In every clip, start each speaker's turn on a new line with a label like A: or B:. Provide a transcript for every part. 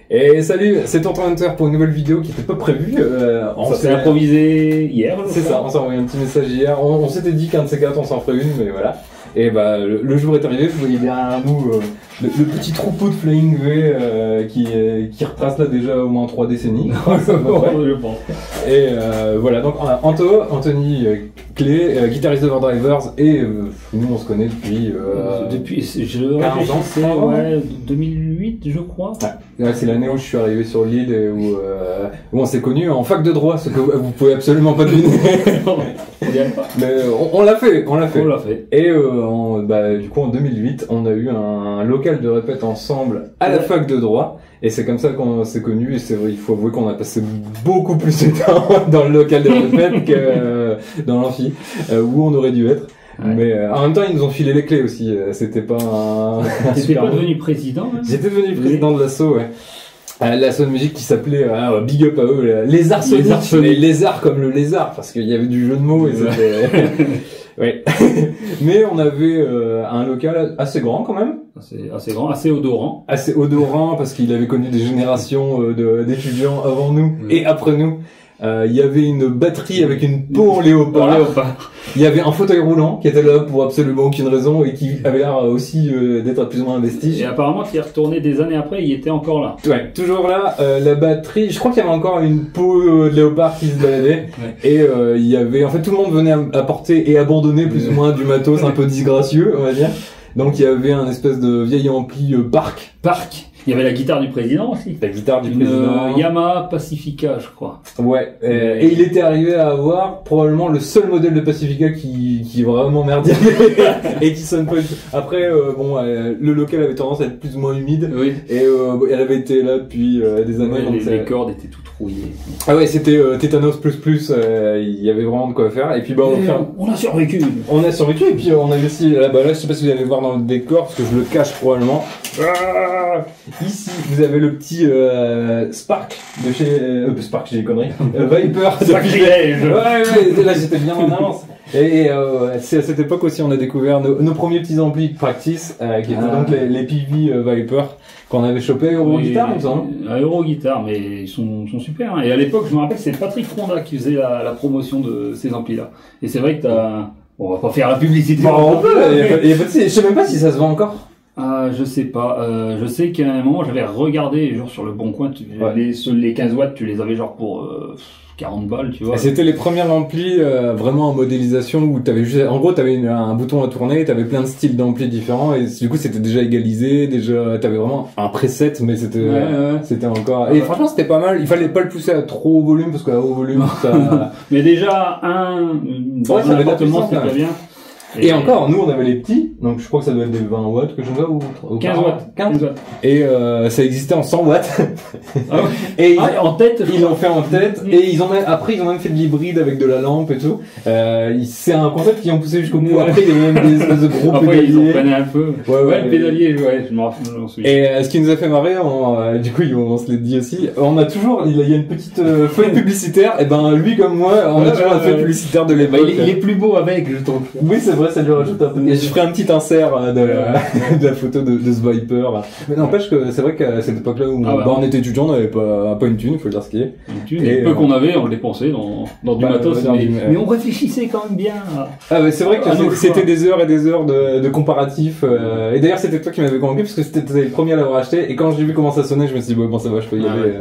A: Et salut, c'est Tonton Hunter pour une nouvelle vidéo qui n'était pas prévue.
B: On s'est improvisé hier.
A: C'est ça, on s'est envoyé un petit message hier. On s'était dit qu'un de ces quatre on s'en ferait une, mais voilà. Et bah le jour est arrivé, vous voyez derrière nous le petit troupeau de Flying V qui retrace là déjà au moins 3 décennies.
B: Je pense.
A: Et voilà, donc Anthony Clé, guitariste de Overdrivers, et nous on se connaît depuis...
B: je
A: 15 ans,
B: c'est ouais, 2008 je crois.
A: Ouais, c'est l'année où je suis arrivé sur l'île et où on s'est connus en fac de droit, ce que vous pouvez absolument pas deviner. Mais on l'a fait. Et du coup en 2008, on a eu un local de répète ensemble à la fac de droit. Et c'est comme ça qu'on s'est connus, et c'est vrai, il faut avouer qu'on a passé beaucoup plus de temps dans le local de répète que dans l'amphi, où on aurait dû être. Ouais. Mais en même temps, ils nous ont filé les clés aussi, c'était pas un
B: T'étais pas devenu président même.
A: J'étais devenu président de l'asso, ouais. L'asso de musique qui s'appelait Big Up à eux, les arts soniques, les lézards comme le lézard, parce qu'il y avait du jeu de mots et c'était... Ouais. Mais on avait un local assez grand quand même.
B: Assez grand, assez odorant.
A: Assez odorant parce qu'il avait connu des générations d'étudiants avant nous et après nous. Il y avait une batterie avec une peau en léopard. Il y avait un fauteuil roulant qui était là pour absolument aucune raison et qui avait l'air aussi d'être plus ou moins un vestige.
B: Et apparemment, qui est retourné des années après, il était encore là.
A: Ouais, toujours là. La batterie, je crois qu'il y avait encore une peau de léopard qui se baladait. Ouais. Et il y avait, en fait, tout le monde venait apporter et abandonner plus ou moins du matos un peu disgracieux, on va dire. Donc il y avait un espèce de vieil ampli Park.
B: Il y avait la guitare du président aussi.
A: La guitare du président.
B: Yamaha Pacifica, je crois.
A: Ouais. Et il était arrivé à avoir probablement le seul modèle de Pacifica qui est vraiment merdier et qui sonne pas. Après, le local avait tendance à être plus ou moins humide. Oui. Et elle avait été là depuis des années.
B: Ouais, donc les cordes étaient toutes rouillées.
A: Ah ouais, c'était Tétanos plus. Il y avait vraiment de quoi faire. Et puis
B: on a survécu.
A: On a survécu. Et puis on avait aussi là, je sais pas si vous allez voir dans le décor parce que je le cache probablement. Ici, vous avez le petit Spark de chez Spark, j'ai des conneries. Viper.
B: Sacrilège.
A: Ouais, là j'étais bien en avance. Et c'est à cette époque aussi on a découvert nos premiers petits amplis Practice, qui étaient donc les PV Viper qu'on avait chopé à Euroguitar, il me semble.
B: À Euroguitar, mais ils sont super. Hein. Et à l'époque, je me rappelle, c'est Patrick Ronda qui faisait la promotion de ces amplis-là. Et c'est vrai que on va pas faire la publicité.
A: On peut. Je sais même pas si ça se vend encore.
B: Je sais pas. Je sais qu'à un moment, j'avais regardé, genre sur le Bon Coin, les 15 watts, tu les avais genre pour 40 balles, tu vois.
A: C'était les premières amplis vraiment en modélisation où t'avais juste, en gros, t'avais un bouton à tourner, t'avais plein de styles d'amplis différents et du coup, c'était déjà égalisé, t'avais vraiment un preset, mais c'était encore. Et franchement, c'était pas mal. Il fallait pas le pousser à trop haut volume parce qu'à haut volume, ça.
B: Mais déjà dans un appartement, c'était bien.
A: Et encore, nous on avait les petits, donc je crois que ça doit être des 20 watts que je vois ou
B: 15 watts. 15 watts.
A: Et ça existait en 100 watts.
B: Ah ouais. Et en tête,
A: ils l'ont fait en tête et ils ont même fait de l'hybride avec de la lampe et tout. C'est un concept qu'ils ont poussé jusqu'au bout. Après il y a même des espèces de gros pédaliers.
B: Ils ont plané un peu. Ouais, le pédalier, je m'en souviens.
A: Et ce qui nous a fait marrer, du coup on se l'a dit aussi, on a toujours, il y a une petite feuille publicitaire, et ben lui comme moi, on a toujours une feuille publicitaire de l'époque.
B: Il est plus beau avec, je trouve.
A: Oui, c'est vrai, ça lui rajoute un peu. Et je ferai un petit insert de la photo de ce Viper. Mais n'empêche que c'est vrai qu'à cette époque-là où on était étudiant, on n'avait pas une thune, faut dire ce qui est.
B: Une thune, et peu qu'on avait, on le dépensait dans du matos. Mais on réfléchissait quand même bien.
A: C'est vrai que c'était des heures et des heures de comparatifs. Et d'ailleurs, c'était toi qui m'avais convaincu parce que c'était le premier à l'avoir acheté. Et quand j'ai vu comment ça sonnait, je me suis dit bon ça va, je peux y aller.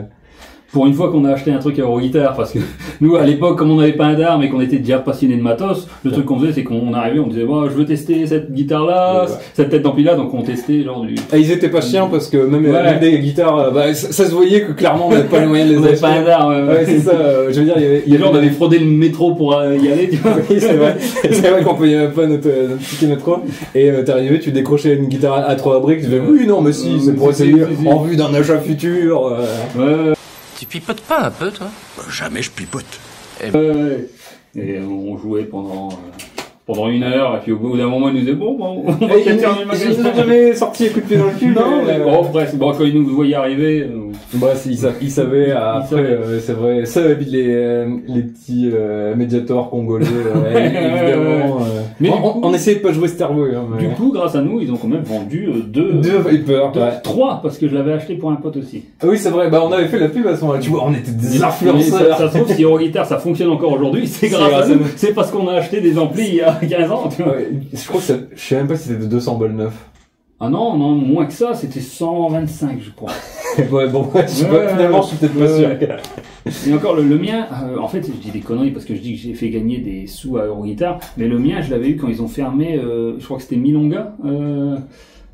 B: Pour une fois qu'on a acheté un truc à Euroguitar, parce que nous, à l'époque, comme on n'avait pas un dard, mais qu'on était déjà passionné de matos, le truc qu'on faisait, c'est qu'on arrivait, on disait, je veux tester cette guitare-là, cette tête d'ampli-là, donc on testait, genre du...
A: Et ils étaient pas chiants, parce que même des guitares, ça se voyait que clairement, on n'avait pas les moyens de les acheter.
B: On n'avait pas un dard,
A: ouais, c'est ça, je veux dire,
B: on avait fraudé le métro pour y aller, tu vois.
A: Oui, c'est vrai. C'est vrai qu'on payait pas notre ticket métro. Et t'arrivais, tu décrochais une guitare à 3 briques, tu disais, oui, non, mais si, c'est pour essayer, en vue d'un achat futur.
C: Tu pipotes pas un peu, toi?
D: Jamais je pipote.
B: Et on jouait pendant pendant 1 heure, et puis au bout d'un moment, ils nous disaient, bon, on va
A: peut-être faire le magasin. Ils n'ont jamais sorti les coups de pied dans le cul.
B: Non, mais bon, bref, bon, quand ils nous voyaient arriver.
A: Bref, ils savaient, après, c'est vrai, ça, et puis les petits, médiators congolais, évidemment. Mais on essayait de pas jouer Starboy, hein.
B: Du coup, grâce à nous, ils ont quand même vendu 2
A: Viper,
B: 3, parce que je l'avais acheté pour un pote aussi.
A: Oui, c'est vrai, bah, on avait fait la pub à ce moment-là. Tu vois, on était des influenceurs.
B: Ça se trouve, si Euroguitar, ça fonctionne encore aujourd'hui, c'est grâce à nous. C'est parce qu'on a acheté des amplis il y a 15 ans, tu vois.
A: Ouais, je crois que je sais même pas si c'était 200 balles neufs.
B: Ah non, moins que ça, c'était 125, je crois.
A: Ouais, bon, finalement, je suis peut-être pas sûr.
B: Et encore, le mien, en fait, je dis des conneries parce que je dis que j'ai fait gagner des sous à Euroguitar, mais le mien, je l'avais eu quand ils ont fermé, je crois que c'était Milonga,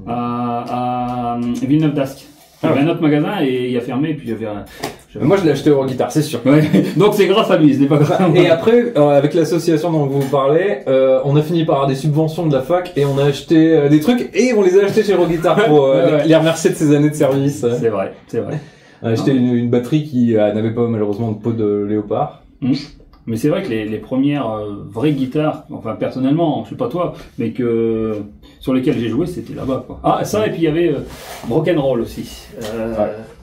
B: à Villeneuve d'Ascq. Il y avait un autre magasin et il a fermé, et puis j'avais
A: Moi, je l'ai acheté au Guitare, c'est sûr.
B: Ouais. Donc c'est grâce à lui, ce n'est pas grâce à moi.
A: Et après, avec l'association dont vous parlez, on a fini par avoir des subventions de la fac et on a acheté des trucs et on les a achetés chez Euroguitar pour les remercier de ces années de service.
B: C'est vrai, c'est vrai.
A: On a acheté une batterie qui n'avait pas malheureusement de peau de léopard.
B: Mais c'est vrai que les premières vraies guitares, enfin personnellement, je sais pas toi, mais que sur lesquelles j'ai joué, c'était là-bas, quoi. Ah, ça, et puis il y avait Brock'n'Roll aussi.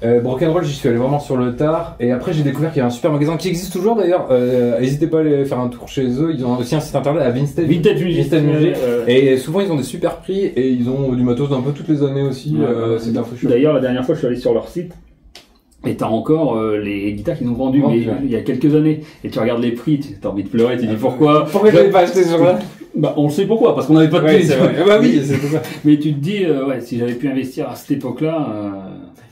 A: Brock'n'Roll, j'y suis allé vraiment sur le tard, et après j'ai découvert qu'il y avait un super magasin qui existe toujours d'ailleurs. N'hésitez pas à aller faire un tour chez eux. Ils ont aussi un site internet à Vintage Music. Et souvent ils ont des super prix et ils ont du matos d'un peu toutes les années aussi. C'est bien foutu.
B: D'ailleurs, la dernière fois, je suis allé sur leur site. Et t'as encore les guitares qu'ils ont vendues il y a quelques années. Et tu regardes les prix, t'as envie de pleurer, tu dis pourquoi.
A: Pourquoi j'avais pas acheté ce jour-là?
B: Bah, on le sait pourquoi, parce qu'on n'avait pas de prix.
A: Bah oui, c'est tout ça.
B: Mais tu te dis, si j'avais pu investir à cette époque-là.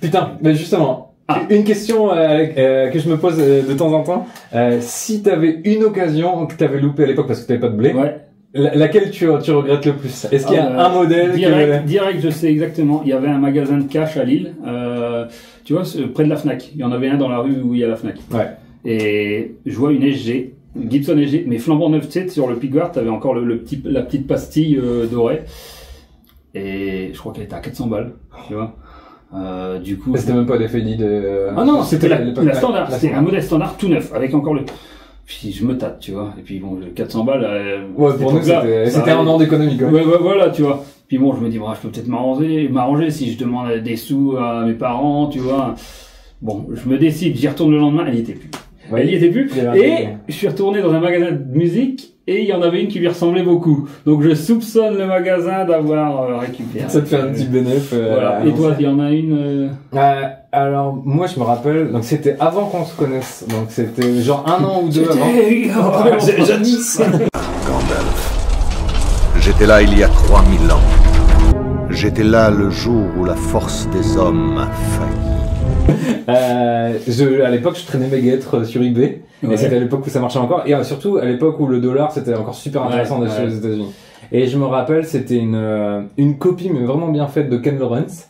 A: Putain, mais justement. Une question que je me pose de temps en temps. Si t'avais une occasion que t'avais loupé à l'époque parce que t'avais pas de blé. Laquelle tu regrettes le plus? Est-ce qu'il y a un modèle
B: direct, je sais exactement. Il y avait un magasin de cash à Lille, tu vois, près de la Fnac. Il y en avait un dans la rue où il y a la Fnac.
A: Ouais.
B: Et je vois une SG, Gibson SG, mais flambant neuf, tu sais, sur le pickguard, t'avais encore la petite pastille dorée. Et je crois qu'elle était à 400 balles, tu vois. Du coup.
A: C'était même pas des Feli de.
B: Ah non, c'était la standard. C'était un modèle standard tout neuf, avec encore le. Puis je me tâte, tu vois. Et puis bon, 400 balles.
A: Ouais, pour nous, c'était un an d'économie, quoi.
B: Ouais, voilà, tu vois. Puis bon, je me dis, bon, je peux peut-être m'arranger si je demande des sous à mes parents, tu vois. Bon, je me décide, j'y retourne le lendemain, elle y était plus. Ouais, elle y était plus. Et je suis retourné dans un magasin de musique et il y en avait une qui lui ressemblait beaucoup. Donc je soupçonne le magasin d'avoir récupéré.
A: Ça te fait un petit bénéfice.
B: Voilà. Et toi, il y en a une
A: Alors, moi, je me rappelle, donc c'était avant qu'on se connaisse. Donc c'était genre 1 an ou 2 avant.
B: Jadis.
D: Gandalf. J'étais là il y a 3000 ans. J'étais là le jour où la force des hommes a failli.
A: À l'époque, je traînais mes guêtres sur eBay. Et c'était à l'époque où ça marchait encore. Et surtout, à l'époque où le dollar, c'était encore super intéressant d'acheter aux États-Unis. Et je me rappelle, c'était une copie, mais vraiment bien faite de Ken Lawrence.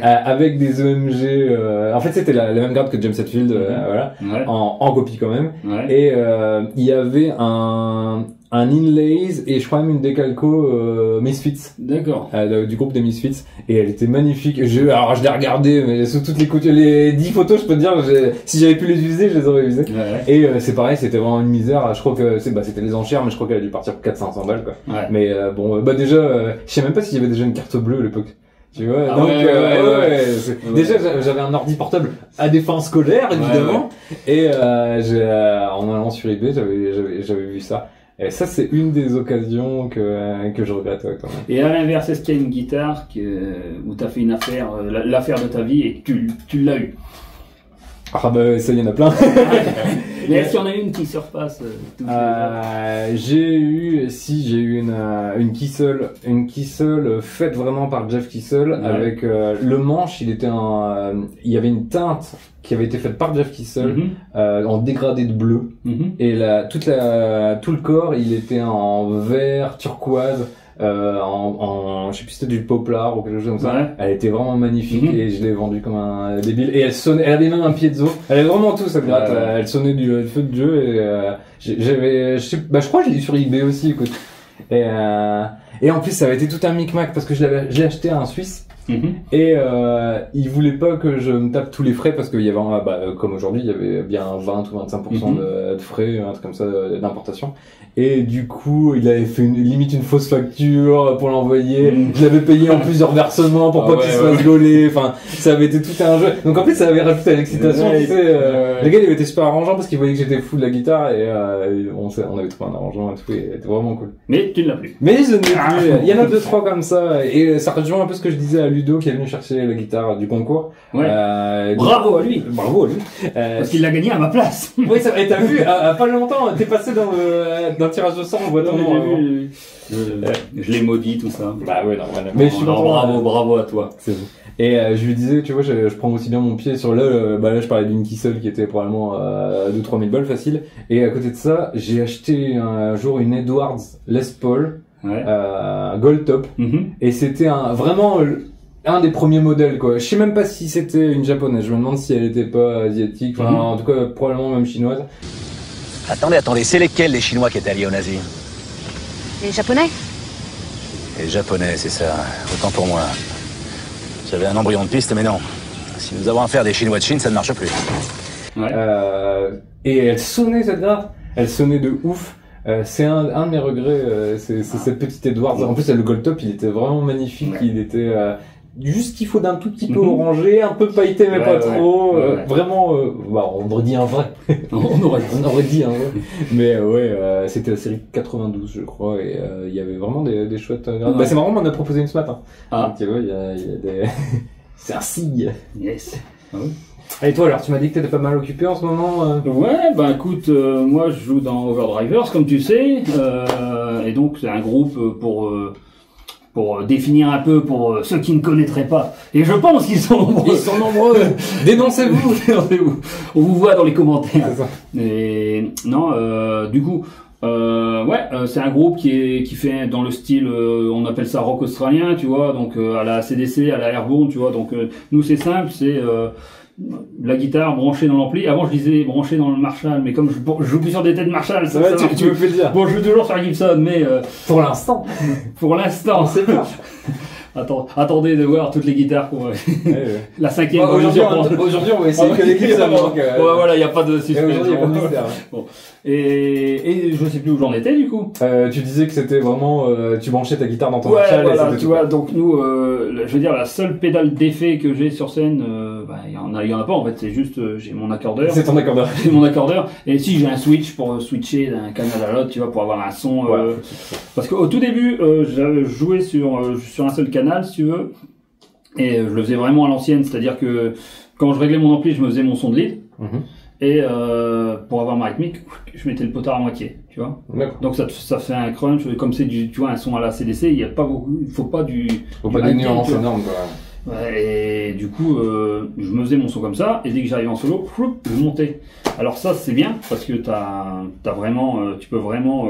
A: Avec des EMG, en fait c'était la même garde que James Hetfield, voilà, en copie quand même. Et il y avait un inlays et je crois même une décalco Misfits.
B: D'accord.
A: Du groupe des Misfits, et elle était magnifique. Alors je l'ai regardé, mais sous toutes les 10 photos, je peux te dire, si j'avais pu les user, je les aurais usées. Et c'est pareil, c'était vraiment une misère. Je crois que c'était les enchères, mais je crois qu'elle a dû partir pour 400-500 balles, quoi. Mais bon, déjà, je sais même pas s'il y avait déjà une carte bleue à l'époque. Tu vois, donc déjà j'avais un ordi portable à des fins scolaires évidemment, et en allant sur eBay j'avais vu ça. Et ça c'est une des occasions que je regrette quand même.
B: Et à l'inverse, est-ce qu'il y a une guitare où t'as fait une affaire, l'affaire de ta vie et que tu l'as eu?
A: Ah bah ça, il y en a plein.
B: Mais est-ce qu'il y en a une qui surpasse
A: j'ai eu une Kissel faite vraiment par Jeff Kissel, avec le manche, il y avait une teinte qui avait été faite par Jeff Kissel, en dégradé de bleu, et tout le corps, il était en vert turquoise. Je sais plus si c'était du poplar ou quelque chose comme ça. Elle était vraiment magnifique, et je l'ai vendue comme un débile. Et elle avait même un piezo. Elle avait vraiment tout, cette gratte. Elle sonnait du feu de Dieu, et je crois que je l'ai eu sur eBay aussi, écoute. Et en plus, ça avait été tout un micmac parce que je l'ai acheté à un Suisse. Et il voulait pas que je me tape tous les frais parce qu'il y avait comme aujourd'hui il y avait bien 20 ou 25% de frais, un truc comme ça d'importation. Et du coup, il avait fait limite une fausse facture pour l'envoyer. Je l'avais payé en plusieurs versements pour pas qu'il se fasse gauler. Enfin, ça avait été tout un jeu. Donc en fait, ça avait rajouté à l'excitation. Tu sais, le gars, il avait été super arrangeant parce qu'il voyait que j'étais fou de la guitare et on avait trouvé un arrangement et tout. Et c'était vraiment cool.
B: Mais tu ne l'as plus.
A: Mais je ne l'ai plus. Il y en a 2-3 comme ça. Et ça rejoint un peu ce que je disais à Ludo qui est venu chercher la guitare du concours.
B: Bravo à lui.
A: Bravo à lui.
B: Parce qu'il l'a gagné à ma place.
A: Oui, ça, et t'as vu, pas longtemps, t'es passé dans le tirage de sang, on voit ton nom.
B: Je l'ai maudit, tout ça.
A: Bah ouais, normal. Mais je suis content.
B: Bravo à toi.
A: C'est bon. Et je lui disais, tu vois, je prends aussi bien mon pied sur là je parlais d'une Kissel qui était probablement 2-3 000 balles facile. Et à côté de ça, j'ai acheté un jour une Edwards Les Paul, Gold Top. Et c'était vraiment un des premiers modèles, quoi. Je sais même pas si c'était une japonaise. Je me demande si elle était pas asiatique. Enfin, en tout cas, probablement même chinoise.
E: Attendez, c'est lesquels les Chinois qui étaient alliés aux nazis?
F: Les Japonais?
E: Les Japonais, c'est ça. Autant pour moi. J'avais un embryon de piste, mais non. Si nous avons affaire à des Chinois de Chine, ça ne marche plus.
A: Et elle sonnait, cette gratte. Elle sonnait de ouf. C'est un de mes regrets, c'est cette petite Edwards. En plus, le Gold Top, il était vraiment magnifique. Il était juste qu'il faut d'un tout petit peu orangé, un peu pailleté mais pas trop. Vraiment, on aurait dit un vrai. on aurait dit un vrai. Mais c'était la série 92, je crois, et il y avait vraiment des chouettes. Bah, c'est marrant, on m'en a proposé une ce matin. Donc, tu vois, il y a des. C'est un signe.
B: Yes.
A: Et toi alors, tu m'as dit que t'étais pas mal occupé en ce moment
B: Ouais, écoute, moi je joue dans Overdrivers comme tu sais, et donc c'est un groupe pour définir un peu pour ceux qui ne connaîtraient pas. Et je pense qu'ils sont nombreux.
A: Ils sont nombreux. Dénoncez-vous.
B: On vous voit dans les commentaires.
A: C'est ça.
B: Et non, du coup. C'est un groupe qui fait dans le style, on appelle ça rock australien, tu vois, donc à la CDC, à la Airborne, tu vois, donc nous c'est simple, c'est la guitare branchée dans l'ampli. Avant je disais branchée dans le Marshall, mais comme je joue plus sur des têtes Marshall, ça
A: tu peux plus le dire.
B: Bon, je joue toujours sur la Gibson, mais
A: pour l'instant,
B: on sait pas. Attendez de voir toutes les guitares qu'on va... La cinquième.
A: Aujourd'hui, on va essayer que les Gibson.
B: Voilà, il n'y a pas de suspense.
A: Aujourd'hui, il y a pas de mystère.
B: Bon. Et je sais plus où j'en étais du coup.
A: Tu disais que c'était vraiment tu branchais ta guitare dans ton Marshall.
B: Voilà, tu vois. Donc nous, je veux dire, la seule pédale d'effet que j'ai sur scène, il y en a pas en fait. C'est juste j'ai mon accordeur.
A: C'est ton accordeur.
B: J'ai mon accordeur. Et si j'ai un switch pour switcher d'un canal à l'autre, tu vois, pour avoir un son. Parce qu'au tout début, j'avais joué sur un seul canal, si tu veux, et je le faisais vraiment à l'ancienne, c'est-à-dire que quand je réglais mon ampli, je me faisais mon son de lead. Et pour avoir ma rythmique, je mettais le potard à moitié, tu vois. Donc ça fait un crunch, comme c'est tu vois un son à la CDC, il y a pas beaucoup, il faut pas des
A: nuances énormes, quoi.
B: Et du coup, je me faisais mon son comme ça, et dès que j'arrivais en solo, je montais. Alors ça c'est bien parce que t'as vraiment, tu peux vraiment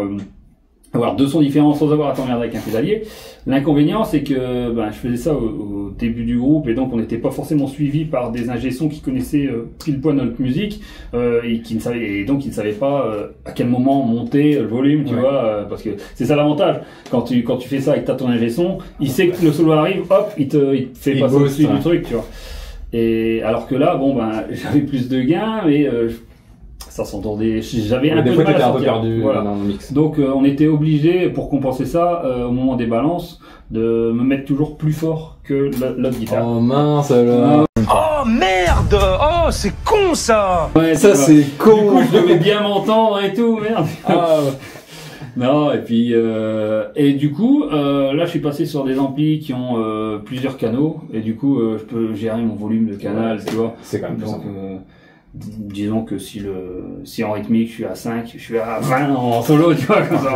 B: avoir deux sons différents sans avoir à t'emmerder avec un pédalier. L'inconvénient, c'est que je faisais ça au début du groupe et donc on n'était pas forcément suivi par des ingé-sons qui connaissaient pile poil notre musique et qui ne savaient pas à quel moment monter le volume, tu vois, parce que c'est ça l'avantage. Quand tu fais ça et que t'as ton ingé-son, il sait que le solo arrive, hop, il te fait passer au-dessus du truc, tu vois. Et alors que là, j'avais plus de gains, mais ça s'entendait, j'avais un peu de mal à sortir.
A: Perdu dans le mix.
B: Donc on était obligé, pour compenser ça, au moment des balances, de me mettre toujours plus fort que l'autre guitare.
A: Oh mince alors.
E: Oh merde! Oh, c'est con ça!
B: Ouais,
A: ça c'est con!
B: Du coup je devais bien m'entendre et tout, merde! Non, et puis et du coup là je suis passé sur des amplis qui ont plusieurs canaux et du coup je peux gérer mon volume de canal, tu vois.
A: C'est quand même plus simple.
B: Disons que si en rythmique je suis à 5, je suis à 20 en solo, tu vois, comme ça.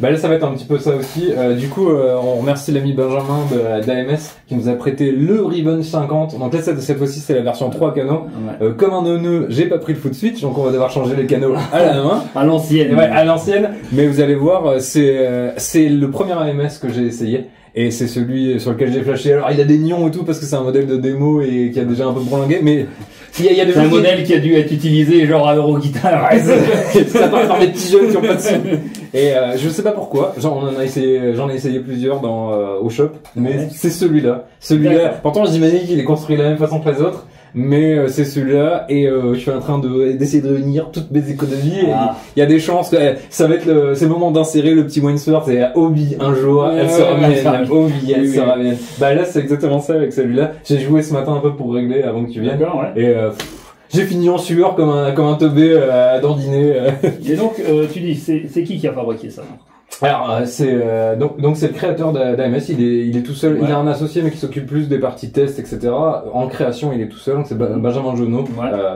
A: Là ça va être un petit peu ça aussi. Du coup on remercie l'ami Benjamin d'AMS qui nous a prêté le Ribbon 50. Donc là cette fois-ci c'est la version 3 canaux. Comme un neuneu, j'ai pas pris le foot switch, donc on va devoir changer les canaux à la main.
B: À l'ancienne.
A: Ouais, à l'ancienne. Mais vous allez voir, c'est le premier AMS que j'ai essayé. Et c'est celui sur lequel j'ai flashé. Alors il a des nions et tout parce que c'est un modèle de démo et qui a déjà un peu bourlingué, mais il y a
B: c'est un modèle qui a dû être utilisé genre à Euroguitar.
A: Ça part par des petits jeunes qui ont pas de sous. Et je sais pas pourquoi. J'en ai essayé plusieurs au shop, mais c'est celui-là. Pourtant j'imagine qu'il est construit de la même façon que les autres. mais c'est celui-là et je suis en train d'essayer de réunir toutes mes économies. Il y a des chances que ça va être c'est le moment d'insérer le petit Winsworth et Obi un jour, elle se ramène, Obi, elle se ramène. Bah là c'est exactement ça avec celui-là. J'ai joué ce matin un peu pour régler avant que tu viennes.
B: D'accord, ouais.
A: Et j'ai fini en sueur comme un teubé à dandiner.
B: Et donc tu dis c'est qui a fabriqué ça?
A: Alors c'est donc c'est le créateur d'AMS, il est tout seul, il a un associé mais qui s'occupe plus des parties tests, etc. En création il est tout seul, donc c'est Benjamin Jonot,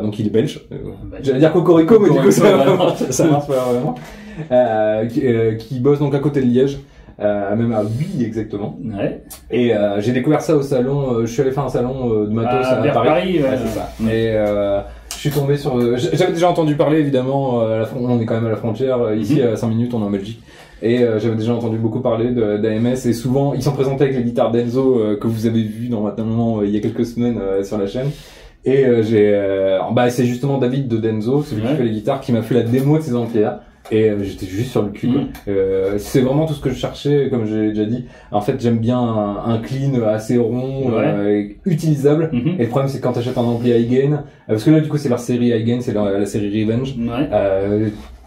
A: donc il est belge. J'allais dire Cocorico mais du coup ça marche pas vraiment. Qui bosse donc à côté de Liège. Même à 8 exactement.
B: Ouais.
A: Et j'ai découvert ça au salon. Je suis allé faire un salon de matos à Paris.
B: Ouais,
A: c'est ça. Et je suis tombé sur. J'avais déjà entendu parler évidemment. On est quand même à la frontière. Ici à 5 minutes, on est en Belgique. Et j'avais déjà entendu beaucoup parler d'AMS. Et souvent, ils sont présentés avec les guitares d'Enzo que vous avez vues normalement il y a quelques semaines sur la chaîne. Et c'est justement David de Denzo, celui qui fait les guitares, qui m'a fait la démo de ces amplis-là. Et j'étais juste sur le cul. C'est vraiment tout ce que je cherchais, comme j'ai déjà dit. En fait, j'aime bien un clean assez rond, utilisable. Et le problème, c'est quand t'achètes un ampli high gain, parce que là, du coup, c'est leur série high gain, c'est la série Revenge.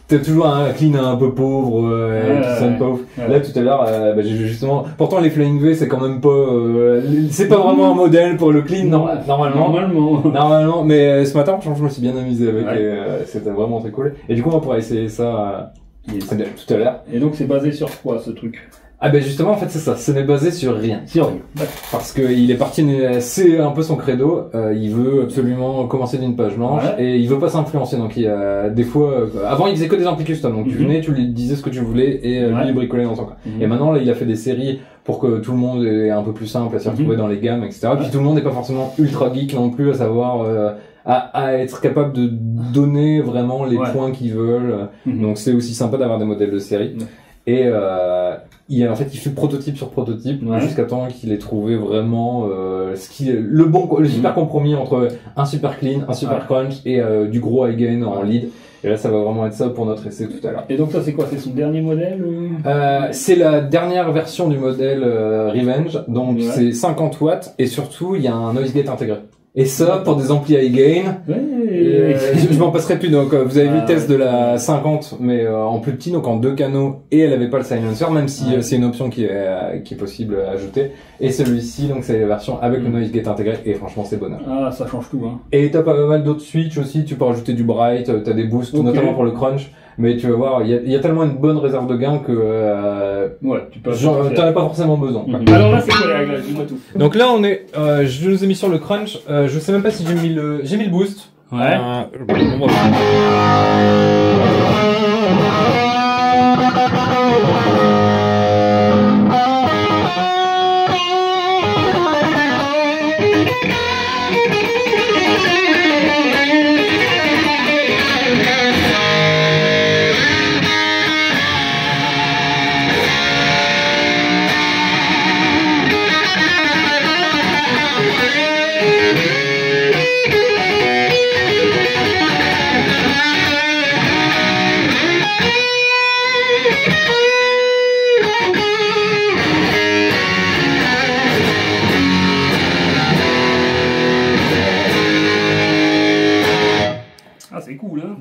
A: T'as toujours un clean un peu pauvre, qui sonne pas ouf. Là, tout à l'heure, j'ai justement, pourtant les Flying V, c'est quand même pas, c'est pas vraiment un modèle pour le clean, normalement, mais ce matin, je me suis bien amusé avec, et c'était vraiment très cool. Et du coup, on pourra essayer ça, tout à l'heure.
B: Et donc, c'est basé sur quoi, ce truc?
A: Ah ben justement en fait c'est ça, ce n'est basé sur rien. Parce que il est parti, c'est un peu son credo, il veut absolument commencer d'une page blanche et il veut pas s'influencer, donc il y a des fois, avant il faisait que des amplis custom, donc tu venais, tu lui disais ce que tu voulais et lui il bricolait dans son coin. Et maintenant là il a fait des séries pour que tout le monde est un peu plus simple à s'y retrouver dans les gammes, etc. Puis tout le monde n'est pas forcément ultra geek non plus, à savoir à être capable de donner vraiment les points qu'ils veulent. Donc c'est aussi sympa d'avoir des modèles de série. Et il fait prototype sur prototype jusqu'à temps qu'il ait trouvé vraiment le super compromis entre un super clean, un super crunch et du gros high gain en lead. Et là, ça va vraiment être ça pour notre essai tout à l'heure.
B: Et donc ça, c'est quoi? C'est son dernier modèle
A: c'est la dernière version du modèle Revenge. Donc c'est 50 watts et surtout il y a un noise gate intégré. Et ça, pour des amplis high gain, je m'en passerai plus. Donc, vous avez vu le test de la 50, mais en plus petit, donc en 2 canaux, et elle avait pas le silencer, même si c'est une option qui est possible à ajouter. Et celui-ci, donc c'est la version avec le noise gate intégré, et franchement, c'est bonheur.
B: Ah, ça change tout, hein.
A: Et t'as pas mal d'autres switches aussi, tu peux rajouter du bright, t'as des boosts, notamment pour le crunch. Mais tu vas voir, il y a tellement une bonne réserve de gain que t'en as pas forcément besoin.
B: Alors là, c'est quoi les réglages? Dis-moi tout.
A: Donc là, on est, je nous ai mis sur le crunch. Je sais même pas si j'ai mis le boost.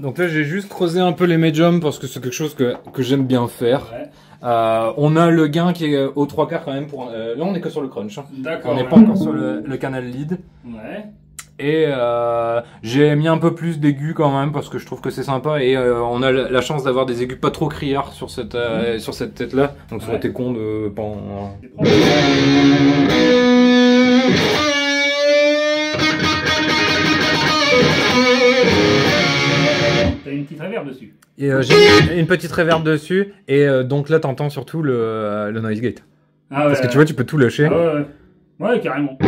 A: Donc là j'ai juste creusé un peu les médiums parce que c'est quelque chose que j'aime bien faire. On a le gain qui est aux 3/4 quand même. Là on est que sur le crunch. On n'est pas encore sur le canal lead. Et j'ai mis un peu plus d'aigus quand même parce que je trouve que c'est sympa et on a la chance d'avoir des aigus pas trop criards sur cette tête là. Donc ça aurait été con de pas en...
B: T'as une petite reverb dessus.
A: Et j'ai une petite reverb dessus et donc là t'entends surtout le noise gate. Parce que tu vois tu peux tout lâcher.
B: Ouais carrément.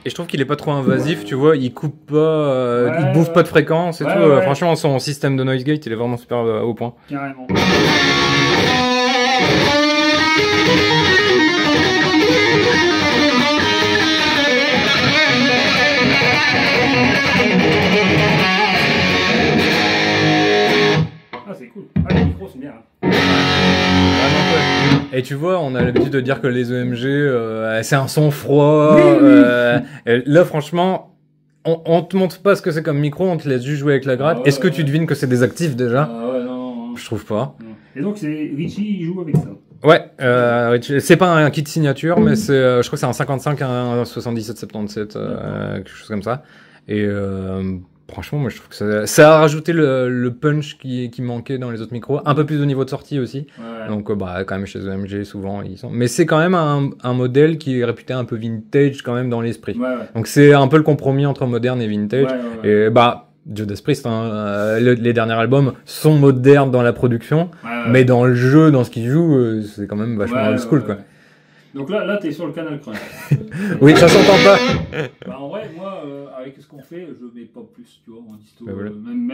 A: Et je trouve qu'il est pas trop invasif, tu vois, il coupe pas, il bouffe pas de fréquence et tout. Franchement, son système de noise gate, il est vraiment super au point.
B: Carrément.
A: Et tu vois, on a l'habitude de dire que les EMG, c'est un son froid. Et là, franchement, on te montre pas ce que c'est comme micro, on te laisse juste jouer avec la gratte. Est-ce que tu devines que c'est des actifs déjà?
B: Ouais, non.
A: Je trouve pas.
B: Non. Et donc, Richie, il joue avec ça.
A: Ouais, c'est pas un kit signature, mais c'est, je crois que c'est un 55, un 77-77, quelque chose comme ça. Et franchement, moi je trouve que ça a rajouté le punch qui manquait dans les autres micros, un peu plus de niveau de sortie aussi. Ouais. Donc bah quand même chez EMG souvent ils sont. Mais c'est quand même un modèle qui est réputé un peu vintage quand même dans l'esprit. Ouais. Donc c'est un peu le compromis entre moderne et vintage. Et bah Judas Priest, les derniers albums sont modernes dans la production, mais dans le jeu, dans ce qu'ils jouent, c'est quand même vachement old school, quoi.
B: Donc là, t'es sur le Canal Crunch.
A: Oui, ça s'entend pas.
B: Bah, en vrai, moi, avec ce qu'on fait, je mets pas plus, tu vois, en disto.
A: Voilà.
B: Même...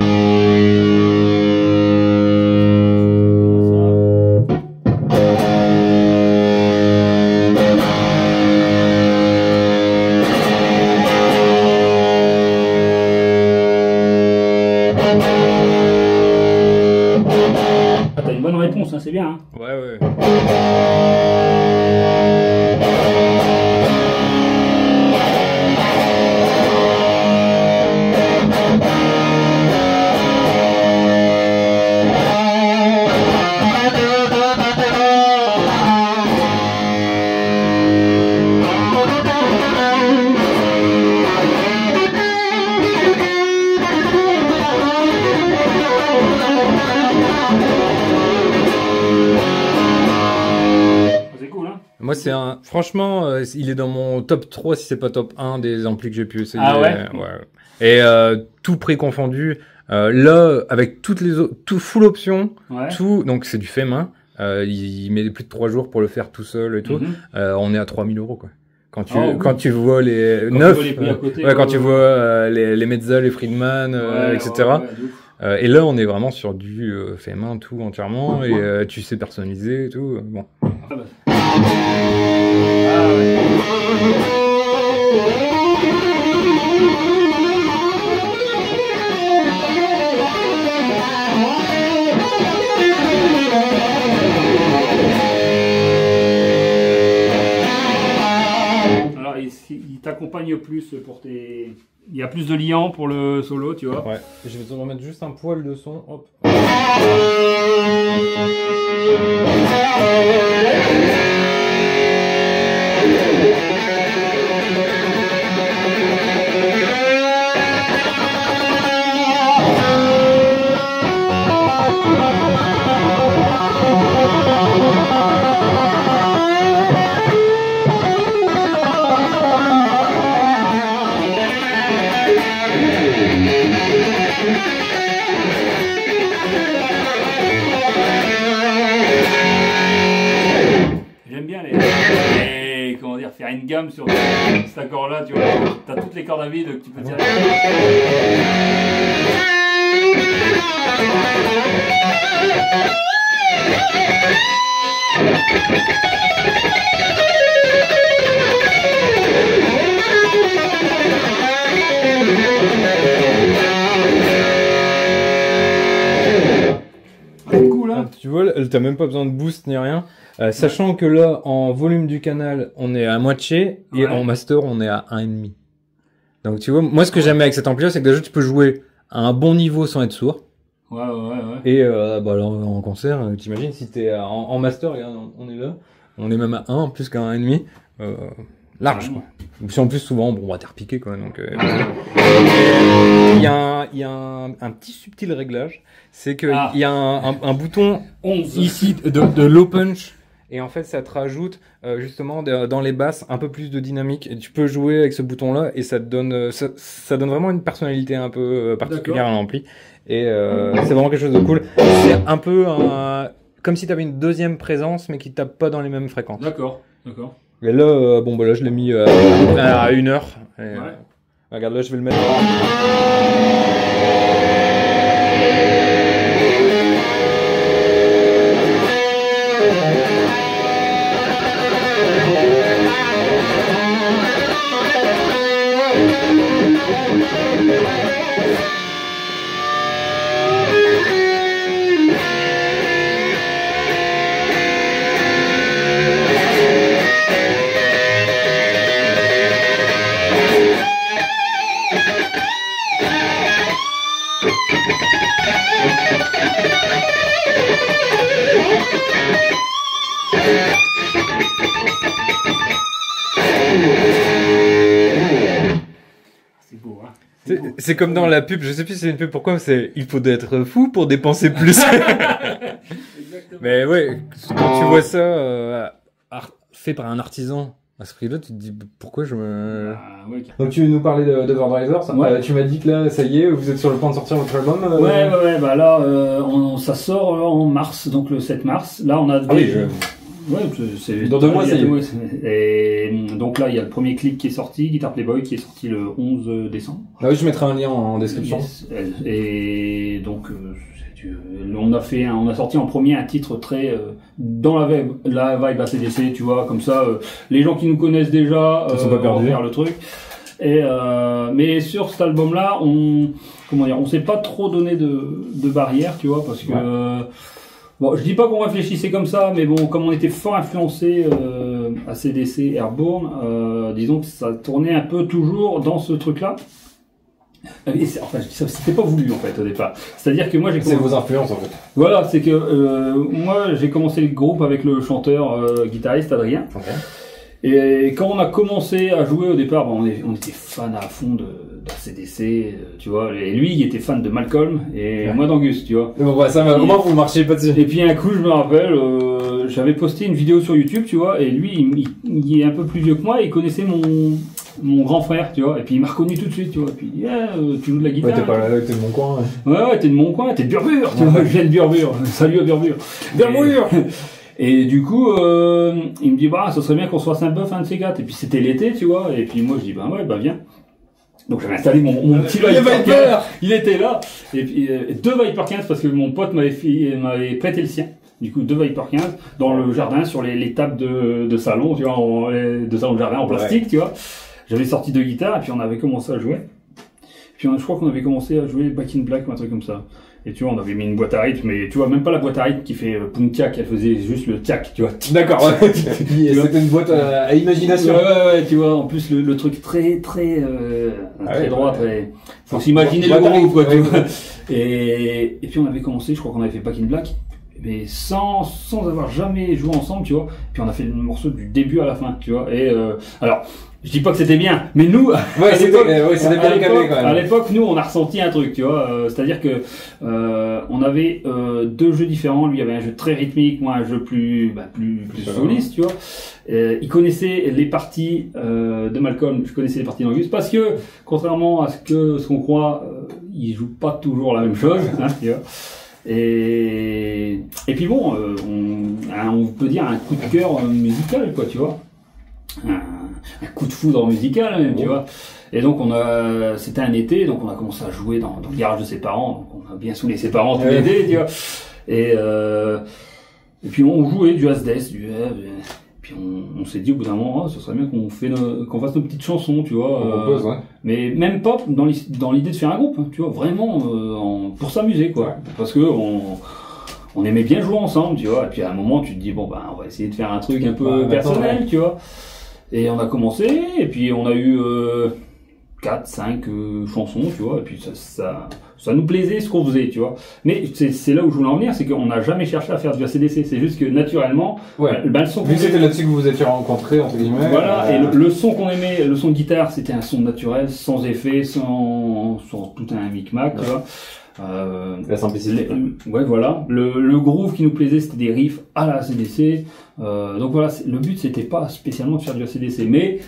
B: Ah, t'as une bonne réponse, hein, c'est bien. Hein.
A: Ouais. Moi, c'est franchement, il est dans mon top 3, si c'est pas top 1 des amplis que j'ai pu essayer.
B: Ah ouais?
A: Et tout prix confondu. Là, avec toutes les autres, tout full option, tout, donc c'est du fait main. Il met plus de 3 jours pour le faire tout seul et tout. On est à 3000 €, quoi. Quand tu vois les neufs, quand tu vois les Mezza, les Friedman, etc. Et là, on est vraiment sur du fait main, tout entièrement, et tu sais personnaliser et tout. Bon.
B: Alors, il t'accompagne plus pour tes... Il y a plus de liant pour le solo, tu vois.
A: Ouais, je vais te remettre juste un poil de son. Hop.
B: Faire une gamme sur cet accord-là, tu vois, t'as toutes les cordes à vide que tu peux tirer. C'est cool, hein.
A: Tu vois, t'as même pas besoin de boost ni rien. Sachant que là, en volume du canal, on est à moitié, et en master, on est à 1,5. Donc tu vois, moi ce que j'aime avec cet ampli, c'est que déjà tu peux jouer à un bon niveau sans être sourd.
B: Ouais.
A: Et bah alors, en concert, t'imagines, si t'es en master, regarde, on est là, on est même à 1 plus qu'à 1,5. Large, quoi. Si en plus souvent, bon, on va t'es repiqué, quoi. Donc, il y a un petit subtil réglage, c'est que il y a un bouton
B: 11
A: ici de low punch. Et en fait, ça te rajoute justement dans les basses un peu plus de dynamique. Et tu peux jouer avec ce bouton-là et ça te donne, ça donne vraiment une personnalité un peu particulière à l'ampli. Et c'est vraiment quelque chose de cool. C'est un peu comme si tu avais une deuxième présence, mais qui tape pas dans les mêmes fréquences.
B: D'accord.
A: Et là, bon, bah là, je l'ai mis à 1 heure. Et, regarde, là, je vais le mettre.
B: C'est beau, hein.
A: C'est comme dans la pub, je sais plus si c'est une pub pourquoi, c'est il faut être fou pour dépenser plus. Mais ouais, quand tu vois ça fait par un artisan à ce prix-là, tu te dis pourquoi je me...
B: Ouais.
A: Donc tu nous parlais d'Overdriver,
B: ouais.
A: Tu m'as dit que là, ça y est, vous êtes sur le point de sortir votre album.
B: Ouais, bah là, ça sort en mars, donc le 7 mars. Là, on a... Ouais, c'est
A: dans 2 mois, ça y est.
B: Et donc là, il y a le premier clip qui est sorti, Guitar Playboy, qui est sorti le 11 décembre.
A: Ah oui, je mettrai un lien en description.
B: Yes. Et donc, on a sorti en premier un titre très dans la vibe AC/DC, tu vois, comme ça, les gens qui nous connaissent déjà
A: sont pas perdus.
B: Faire le truc. Et mais sur cet album-là, on s'est pas trop donné de barrières, tu vois, parce que bon, je dis pas qu'on réfléchissait comme ça, mais bon, comme on était fort influencé AC/DC, Airborne, disons que ça tournait un peu toujours dans ce truc-là. Et enfin, c'était pas voulu en fait au départ. C'est-à-dire que moi j'ai
A: commencé... C'est vos influences en fait.
B: Voilà, c'est que moi j'ai commencé le groupe avec le chanteur guitariste Adrien. Okay. Et quand on a commencé à jouer au départ, on était fan à fond d'AC/DC, tu vois. Et lui, il était fan de Malcolm et moi d'Angus, tu vois.
A: Bon, bah, ça, comment vous marchiez pas dessus?
B: Et puis un coup, je me rappelle, j'avais posté une vidéo sur YouTube, tu vois, et lui, il est un peu plus vieux que moi, et il connaissait mon grand frère, tu vois. Et puis il m'a reconnu tout de suite, tu vois. Et puis tu joues de la guitare.
A: Ouais, t'es pas là, t'es de mon coin.
B: Ouais, t'es de mon coin, t'es de Burbure, tu vois. Je viens de Burbure. Salut à Burbure. Burbure. Et du coup, il me dit, bah, ça serait bien qu'on se fasse un bœuf, un de ces quatre. Et puis c'était l'été, tu vois. Et puis moi, je dis, bah ouais, bah viens. Donc j'avais installé mon petit Viper 15. Il était là. Et puis 2 Viper 15 parce que mon pote m'avait prêté le sien. Du coup, 2 Viper 15 dans le jardin sur les tables de salon, tu vois, de salon de jardin en plastique, tu vois. J'avais sorti 2 guitares et puis on avait commencé à jouer. Puis je crois qu'on avait commencé à jouer Back in Black ou un truc comme ça. Et tu vois, on avait mis une boîte à rythme, mais tu vois, même pas la boîte à rythme qui fait puntiac, elle faisait juste le tiac, tu vois.
A: D'accord, ouais. C'était une boîte à imagination.
B: Ouais, tu vois, en plus, le truc très droit, très... Faut s'imaginer le groupe, quoi, tu vois. Et puis on avait commencé, je crois qu'on avait fait Back in Black, mais sans avoir jamais joué ensemble, tu vois. Puis on a fait le morceau du début à la fin, tu vois. Et alors... Je dis pas que c'était bien, mais nous,
A: c'était bien calé quand même.
B: À l'époque, nous, on a ressenti un truc, tu vois. C'est-à-dire que on avait 2 jeux différents. Lui, il avait un jeu très rythmique, moi un jeu plus soliste, tu vois. Il connaissait les parties de Malcolm, je connaissais les parties d'Angus, parce que contrairement à ce qu'on croit, il joue pas toujours la même chose, hein, tu vois. Et puis bon, on peut dire un coup de cœur musical, quoi, tu vois. Un coup de foudre musical même, tu vois. Et donc c'était un été, donc on a commencé à jouer dans le garage de ses parents, donc on a bien saoulé ses parents tout l'été, tu vois. Et puis on jouait du Asdes, puis on s'est dit au bout d'un moment, ce serait bien qu'on fasse nos petites chansons, tu vois. Mais même pas dans l'idée de faire un groupe, hein, tu vois, vraiment pour s'amuser, quoi. Parce que on aimait bien jouer ensemble, tu vois. Et puis à un moment, tu te dis, bon, bah, on va essayer de faire un truc un peu personnel, tu vois. Et on a commencé, et puis on a eu 4, 5 chansons, tu vois. Et puis ça nous plaisait ce qu'on faisait, tu vois. Mais c'est là où je voulais en venir, c'est qu'on n'a jamais cherché à faire du AC/DC. C'est juste que naturellement, le son
A: vu que c'était là-dessus que vous vous étiez rencontrés, entre guillemets.
B: Voilà, et le son qu'on aimait, le son de guitare, c'était un son naturel, sans effet, sans tout un micmac, tu vois.
A: La simplicité.
B: Ouais, voilà. Le groove qui nous plaisait, c'était des riffs à la AC/DC. Donc voilà, le but c'était pas spécialement de faire du AC/DC, mais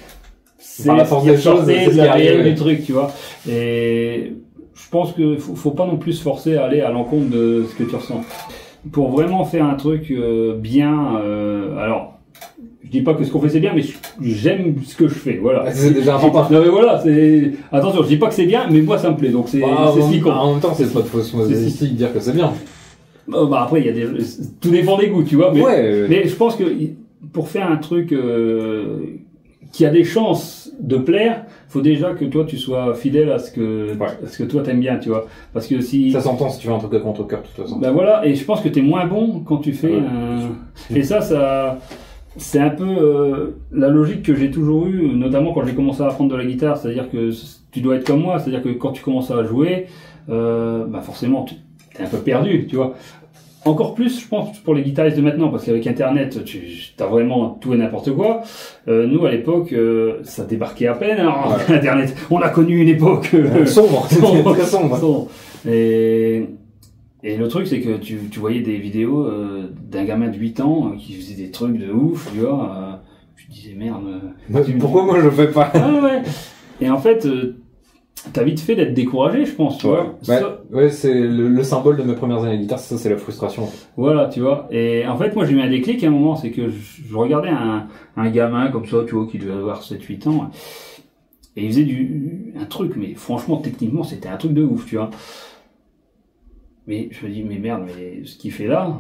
B: c'est
A: par la force des choses,
B: c'est derrière du truc, tu vois. Et je pense que faut pas non plus se forcer à aller à l'encontre de ce que tu ressens. Pour vraiment faire un truc bien, alors. Je dis pas que ce qu'on fait c'est bien, mais j'aime ce que je fais, voilà.
A: C'est déjà important.
B: Non mais voilà, attention, je dis pas que c'est bien, mais moi ça me plaît, donc c'est ce qui compte.
A: En même temps, c'est pas de fausse modestie de dire que c'est bien.
B: Bah après, tout dépend des goûts, tu vois. Mais je pense que pour faire un truc qui a des chances de plaire, faut déjà que toi tu sois fidèle à ce que toi t'aimes bien, tu vois. Parce que si
A: ça s'entend si tu fais un truc à contre-cœur de toute façon.
B: Bah voilà, et je pense que t'es moins bon quand tu fais et ça c'est un peu la logique que j'ai toujours eue, notamment quand j'ai commencé à apprendre de la guitare, c'est-à-dire que tu dois être comme moi, c'est-à-dire que quand tu commences à jouer, bah forcément, t'es un peu perdu, tu vois. Encore plus, je pense, pour les guitaristes de maintenant, parce qu'avec Internet, t'as vraiment tout et n'importe quoi. Nous, à l'époque, ça débarquait à peine, hein, Internet. On a connu une époque
A: sombre, très sombre.
B: Et le truc, c'est que tu voyais des vidéos d'un gamin de 8 ans qui faisait des trucs de ouf, tu vois. Tu te disais, merde.
A: Pourquoi moi je le fais pas?
B: Ah ouais. Et en fait, t'as vite fait d'être découragé, je pense, tu vois.
A: Ouais, c'est le symbole de mes premières années de guitare, ça, c'est la frustration.
B: Voilà, tu vois. Et en fait, moi, j'ai eu un déclic à un moment, c'est que je regardais un gamin comme ça, tu vois, qui devait avoir 7-8 ans. Et il faisait un truc, mais franchement, techniquement, c'était un truc de ouf, tu vois. Mais je me dis, mais merde, mais ce qu'il fait là,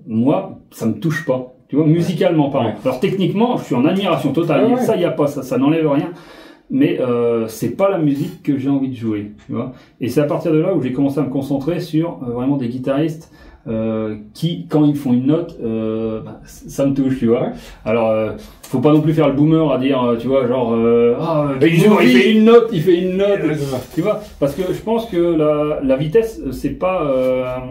B: moi, ça me touche pas. Tu vois, musicalement parlant. Alors techniquement, je suis en admiration totale. Ça, y a pas, ça n'enlève rien. Mais c'est pas la musique que j'ai envie de jouer. Tu vois. Et c'est à partir de là où j'ai commencé à me concentrer sur vraiment des guitaristes qui, quand ils font une note, bah, ça me touche, tu vois. Alors, faut pas non plus faire le boomer à dire, tu vois, genre, il fait une note, tu vois. Parce que je pense que la vitesse, c'est pas,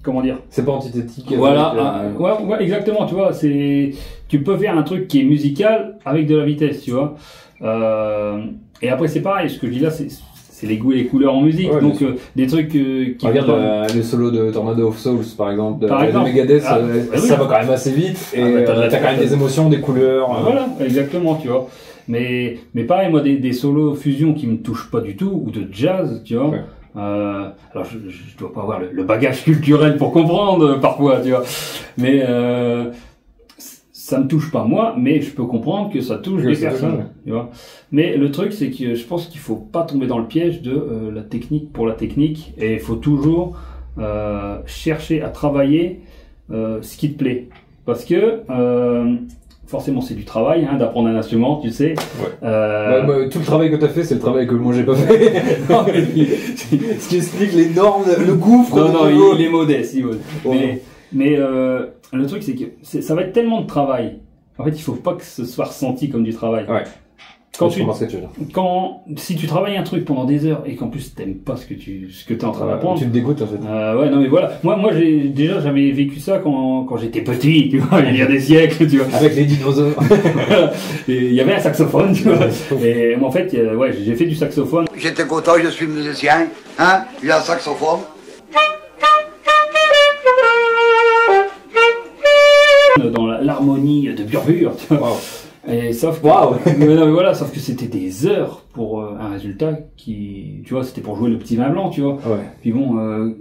B: comment dire.
A: C'est pas antithétique.
B: Voilà. Ouais, exactement, tu vois. Tu peux faire un truc qui est musical avec de la vitesse, tu vois. Et après, c'est pareil. Ce que je dis là, c'est les goûts et les couleurs en musique. Ouais, donc des trucs qui
A: regarde le solo de Tornado of Souls par exemple de Megadeth, ça va quand même assez vite et t'as quand même des émotions, des couleurs.
B: Voilà, exactement, tu vois. Mais pareil, moi des solos fusion qui me touchent pas du tout, ou de jazz, tu vois. Ouais. Alors je dois pas avoir le bagage culturel pour comprendre parfois, tu vois. Mais ça me touche pas moi, mais je peux comprendre que ça touche des personnes, tu vois. Mais le truc, c'est que je pense qu'il faut pas tomber dans le piège de la technique pour la technique, et il faut toujours chercher à travailler ce qui te plaît, parce que forcément c'est du travail, hein, d'apprendre un instrument, tu sais.
A: Ouais. Tout le travail que t'as fait, c'est le travail que moi j'ai pas fait. Non, ce qui explique les normes, le gouffre.
B: Non, il est modeste. Mais le truc, c'est que ça va être tellement de travail. En fait, il faut pas que ce soit ressenti comme du travail.
A: Ouais.
B: Si tu travailles un truc pendant des heures et qu'en plus t'aimes pas ce que t'es en train d'apprendre,
A: tu te dégoûtes en fait.
B: Ouais, non mais voilà. Moi j'avais vécu ça quand j'étais petit, tu vois, il y a des siècles, tu vois.
A: Avec les dinosaures.
B: Et il y avait un saxophone, tu vois. Et en fait, j'ai fait du saxophone.
G: J'étais content, je suis musicien, hein. Il y a un saxophone.
B: Dans l'harmonie de Burbure, tu vois. Wow. Et sauf que, sauf que c'était des heures pour un résultat qui, tu vois, c'était pour jouer le petit vin blanc, tu vois. Ouais. Puis bon,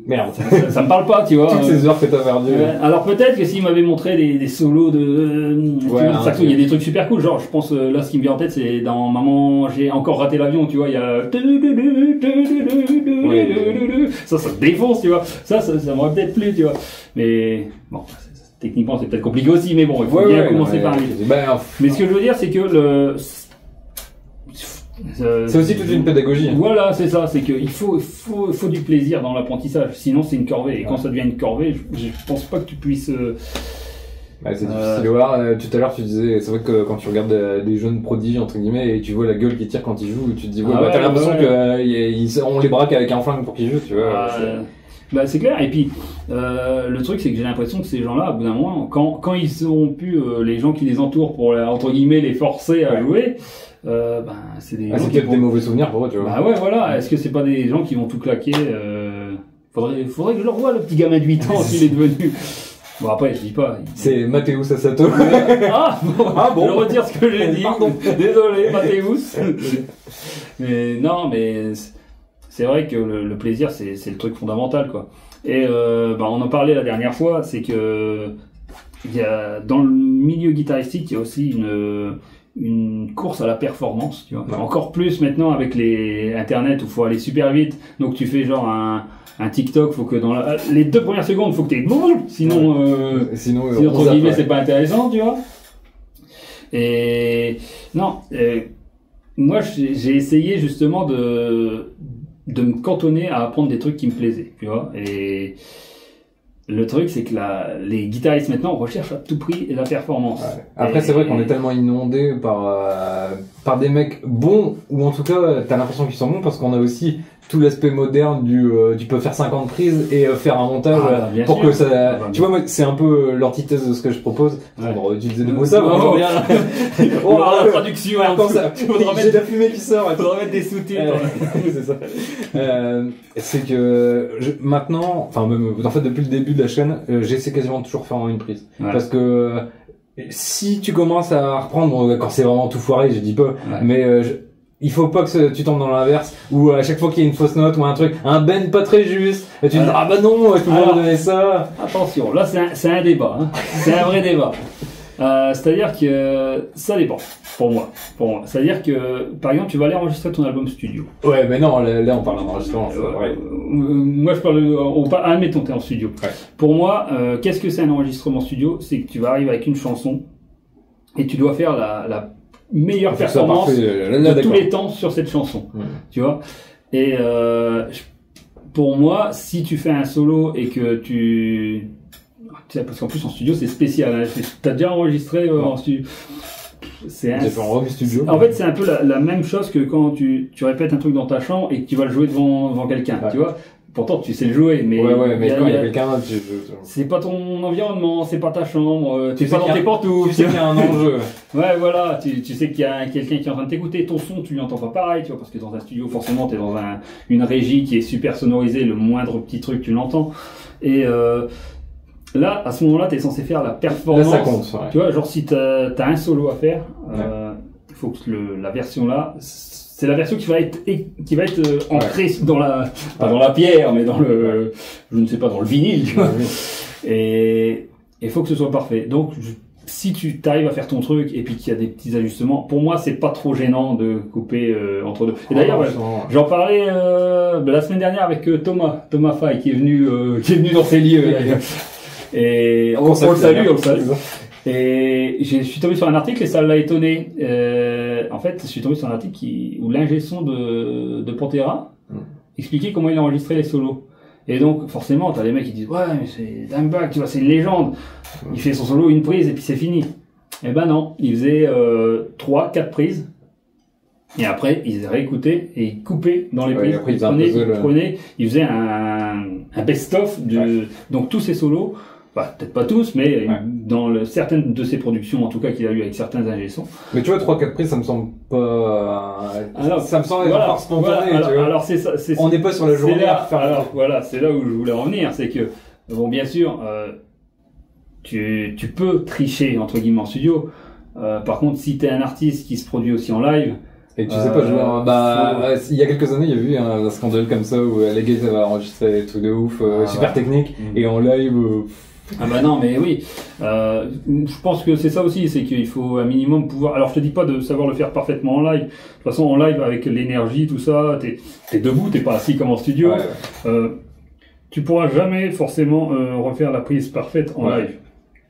A: merde,
B: ça me parle pas, tu vois.
A: Toutes ces heures que t'as perdu.
B: Alors peut-être que s'il m'avait montré des solos de saxo, il y a des trucs super cool, genre je pense là ce qui me vient en tête c'est dans Maman j'ai encore raté l'avion, tu vois, il y a ça te défonce, tu vois. Ça m'aurait peut-être plu, tu vois. Mais bon, techniquement, c'est peut-être compliqué aussi, mais bon, il faut bien commencer par lui. Mais ce que je veux dire, c'est que
A: c'est aussi toute une pédagogie.
B: Voilà, c'est ça, c'est qu'il faut du plaisir dans l'apprentissage, sinon c'est une corvée. Et quand ça devient une corvée, je pense pas que tu puisses...
A: c'est difficile de voir. Tout à l'heure, tu disais, c'est vrai que quand tu regardes des jeunes prodiges, entre guillemets, et tu vois la gueule qu'ils tirent quand ils jouent, tu te dis, t'as l'impression qu'on les braque avec un flingue pour qu'ils jouent, tu vois.
B: C'est clair, et puis le truc c'est que j'ai l'impression que ces gens-là, au bout d'un moment, quand ils ont pu, les gens qui les entourent pour entre guillemets les forcer à jouer, c'est des
A: c'est peut-être des mauvais souvenirs pour eux, tu vois.
B: Bah ouais, voilà, est-ce que c'est pas des gens qui vont tout claquer faudrait que je le revoie, le petit gamin de 8 ans qu'il est devenu. Bon après, je dis pas.
A: C'est Mathéus Assato.
B: Bon. Je retire ce que j'ai dit. Pardon. Désolé, Mathéus. Mais non, mais c'est vrai que le plaisir, c'est le truc fondamental, quoi. Et on en parlait la dernière fois, c'est que dans le milieu guitaristique, il y a aussi une course à la performance, tu vois. Ouais. Encore plus maintenant avec les Internet où il faut aller super vite. Donc tu fais genre un TikTok, faut que dans les 2 premières secondes, faut que tu aies sinon entre guillemets, c'est pas intéressant, tu vois. Et non, moi j'ai essayé justement de me cantonner à apprendre des trucs qui me plaisaient, tu vois. Et le truc, c'est que les guitaristes maintenant recherchent à tout prix la performance. Ouais.
A: Après, c'est vrai qu'on est tellement inondé par des mecs bons, ou en tout cas, t'as l'impression qu'ils sont bons, parce qu'on a aussi tout l'aspect moderne tu peux faire 50 prises et faire un montage pour
B: sûr.
A: que ça tu vois moi c'est un peu l'antithèse de ce que je propose. On va utiliser des mots ça rien.
B: La traduction
A: j'ai de la fumée qui sort,
B: il faudra mettre des sous-titres.
A: C'est ça. C'est que maintenant, enfin même en fait depuis le début de la chaîne, j'essaie quasiment de toujours faire en une prise parce que si tu commences à reprendre quand c'est vraiment tout foiré, je dis pas, mais il faut pas que tu tombes dans l'inverse où à chaque fois qu'il y a une fausse note ou un truc, un bend pas très juste, et tu dis ah bah non, je peux pas donner ça.
B: Attention, là c'est un débat, hein. C'est un vrai débat. C'est-à-dire que ça dépend pour moi. C'est-à-dire que par exemple tu vas aller enregistrer ton album studio.
A: Ouais, mais non, là on parle d'enregistrement.
B: Moi je parle, admettons t'es en studio. Ouais. Pour moi, qu'est-ce que c'est un enregistrement studio? C'est que tu vas arriver avec une chanson et tu dois faire la meilleure performance de tous les temps sur cette chanson. Tu vois. Et pour moi, si tu fais un solo et que tu sais, parce qu'en plus en studio c'est spécial, hein. T'as déjà enregistré en studio. En fait c'est un peu la même chose que quand tu répètes un truc dans ta chambre et que tu vas le jouer devant quelqu'un, tu vois. Pourtant tu sais le jouer, mais
A: mais quand il y a quelqu'un,
B: c'est pas ton environnement, c'est pas ta chambre, tu sais pas dans tes pantoufles,
A: tu sais qu'il y a un enjeu.
B: Ouais, voilà, tu sais qu'il y a quelqu'un qui est en train de t'écouter, ton son tu l'entends pas pareil, tu vois, parce que dans un studio forcément t'es dans une régie qui est super sonorisée, le moindre petit truc tu l'entends. Et là, à ce moment-là, t'es censé faire la performance.
A: Là, ça compte,
B: tu vois, genre si t'as un solo à faire, il faut que la version là, c'est la version qui va être ancrée dans pas dans la pierre, mais dans je ne sais pas, dans le vinyle, tu vois. Et il faut que ce soit parfait. Donc, si tu t'arrives à faire ton truc et puis qu'il y a des petits ajustements, pour moi, c'est pas trop gênant de couper entre deux. Et d'ailleurs, j'en parlais la semaine dernière avec Thomas Fay, qui est venu dans ces lieux. Et on le salue. Et je suis tombé sur un article et ça l'a étonné. En fait, je suis tombé sur un article où l'ingé son de Pantera expliquait comment il a enregistré les solos. Et donc, forcément, t'as des mecs qui disent ouais, mais c'est Dimebag, tu vois, c'est une légende. Il fait son solo une prise et puis c'est fini. Eh ben non, il faisait 3-4 prises. Et après, ils réécoutaient et ils coupaient dans les prises. Il faisait un best-of donc tous ses solos. Peut-être pas tous, mais dans certaines de ses productions, en tout cas, qu'il a eu avec certains ingé-sons.
A: Mais tu vois, 3-4 prises, ça me semble pas... ça me semble être spontané, tu vois.
B: Alors, c'est ça.
A: On n'est pas sur la journée à faire...
B: Alors, voilà, c'est là où je voulais en venir. C'est que, bon, bien sûr, tu peux tricher, entre guillemets, en studio. Par contre, si t'es un artiste qui se produit aussi en live...
A: Et que tu sais pas jouer il y a quelques années, il y a eu un scandale comme ça où Alligator avait enregistré des trucs de ouf, super technique, et en live...
B: Ah bah non, mais oui. Je pense que c'est ça aussi, c'est qu'il faut un minimum pouvoir. Alors je te dis pas de savoir le faire parfaitement en live. De toute façon, en live avec l'énergie, tout ça, t'es debout, t'es pas assis comme en studio. Tu pourras jamais forcément refaire la prise parfaite en live.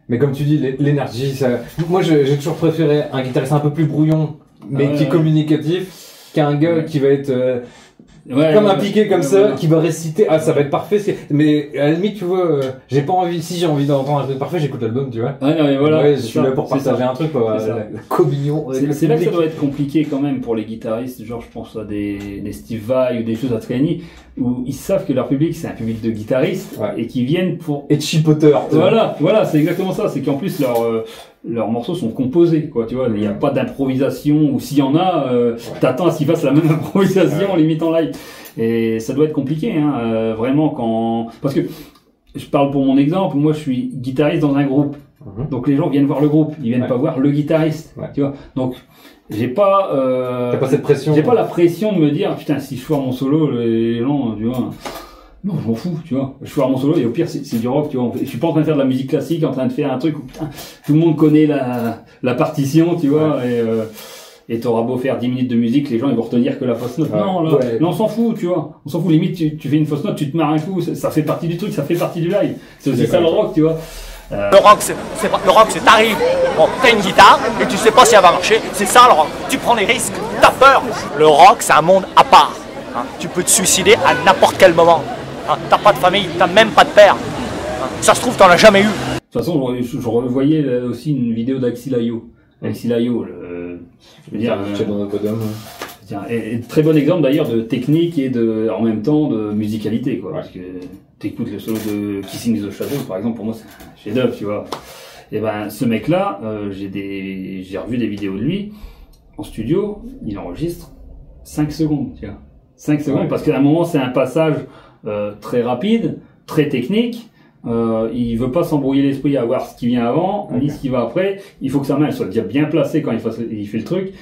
A: Mais comme tu dis, l'énergie, ça... Moi j'ai toujours préféré un guitariste un peu plus brouillon, mais qui est communicatif, qu'un gars qui va être comme impliqué comme ça, qui va réciter, ça va être parfait, mais à la limite, tu vois, j'ai pas envie, si j'ai envie d'entendre un truc parfait, j'écoute l'album, tu vois.
B: Non, mais voilà.
A: Je suis là pour partager un truc, quoi. La communion.
B: C'est là que ça doit être compliqué quand même pour les guitaristes, genre je pense à des Steve Vai ou des choses à Triani, où ils savent que leur public c'est un public de guitaristes et qui viennent pour...
A: Et de chipoteurs.
B: Voilà, c'est exactement ça, c'est qu'en plus leurs morceaux sont composés, quoi, tu vois, il n'y a pas d'improvisation, ou s'il y en a, t'attends à ce qu'ils fassent la même improvisation limite en live. Et ça doit être compliqué, hein, vraiment parce que, je parle pour mon exemple, moi je suis guitariste dans un groupe, donc les gens viennent voir le groupe, ils viennent pas voir le guitariste, tu vois, donc j'ai pas
A: t'as pas cette pression,
B: j'ai pas la pression de me dire, putain, si je foire mon solo, les gens, tu vois... Non, je m'en fous, tu vois. Je fais mon solo et au pire, c'est du rock, tu vois. Je suis pas en train de faire de la musique classique, en train de faire un truc où, putain, tout le monde connaît la partition, tu vois, et t'auras beau faire 10 minutes de musique, les gens, ils vont retenir que la fausse note. Non, là, on s'en fout, tu vois. On s'en fout, limite, tu fais une fausse note, tu te marres un coup, ça fait partie du truc, ça fait partie du live. C'est aussi ça le rock, tu vois.
H: Le rock, c'est t'arrives, bon, t'as une guitare et tu sais pas si elle va marcher, c'est ça le rock. Tu prends des risques, t'as peur. Le rock, c'est un monde à part. Hein. Tu peux te suicider à n'importe quel moment. Hein, t'as pas de famille, t'as même pas de père. Hein, ça se trouve, t'en as jamais eu.
B: De toute façon, je revoyais aussi une vidéo d'Axil Layo. Axil Layo, je veux dire... C'est un très bon exemple d'ailleurs de technique et en même temps de musicalité, quoi. Ouais. Parce que t'écoutes le solo de Kissing the Shadows, par exemple, pour moi c'est un chef-d'œuvre, tu vois. Et ben ce mec-là, j'ai revu des vidéos de lui en studio, il enregistre 5 secondes, tu vois. 5 secondes, parce qu'à un moment c'est un passage très rapide, très technique. Il veut pas s'embrouiller l'esprit à voir ce qui vient avant, ni ce qui va après. Il faut que sa main elle soit déjà bien placée quand il fait le truc.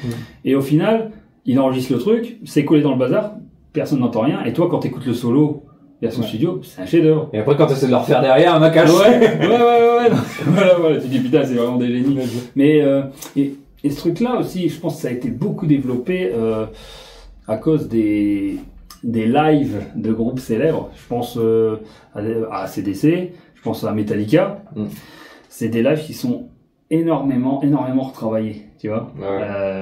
B: Et au final, il enregistre le truc, c'est collé dans le bazar, personne n'entend rien. Et toi, quand t'écoutes le solo version studio, c'est un chef-d'œuvre.
A: Et après, quand tu essaies de le refaire derrière, un macache.
B: Ouais. Voilà. Tu dis putain, c'est vraiment des génies. Mais et ce truc-là aussi, je pense que ça a été beaucoup développé à cause des lives de groupes célèbres. Je pense à AC/DC, je pense à Metallica. C'est des lives qui sont énormément retravaillés, tu vois.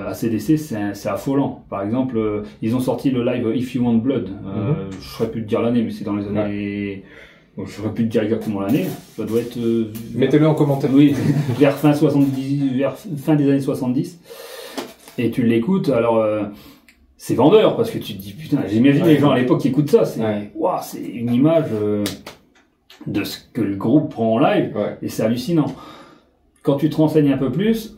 B: AC/DC, c'est affolant. Par exemple, ils ont sorti le live If You Want Blood. Je saurais plus te dire l'année, mais c'est dans les années... Bon, je saurais plus te dire exactement l'année. Ça doit être...
A: Mettez-le en commentaire.
B: Oui, vers fin des années 70. Et tu l'écoutes, alors... c'est vendeur, parce que tu te dis, putain, j'imagine les gens à l'époque qui écoutent ça, c'est une image de ce que le groupe prend en live, et c'est hallucinant. Quand tu te renseignes un peu plus,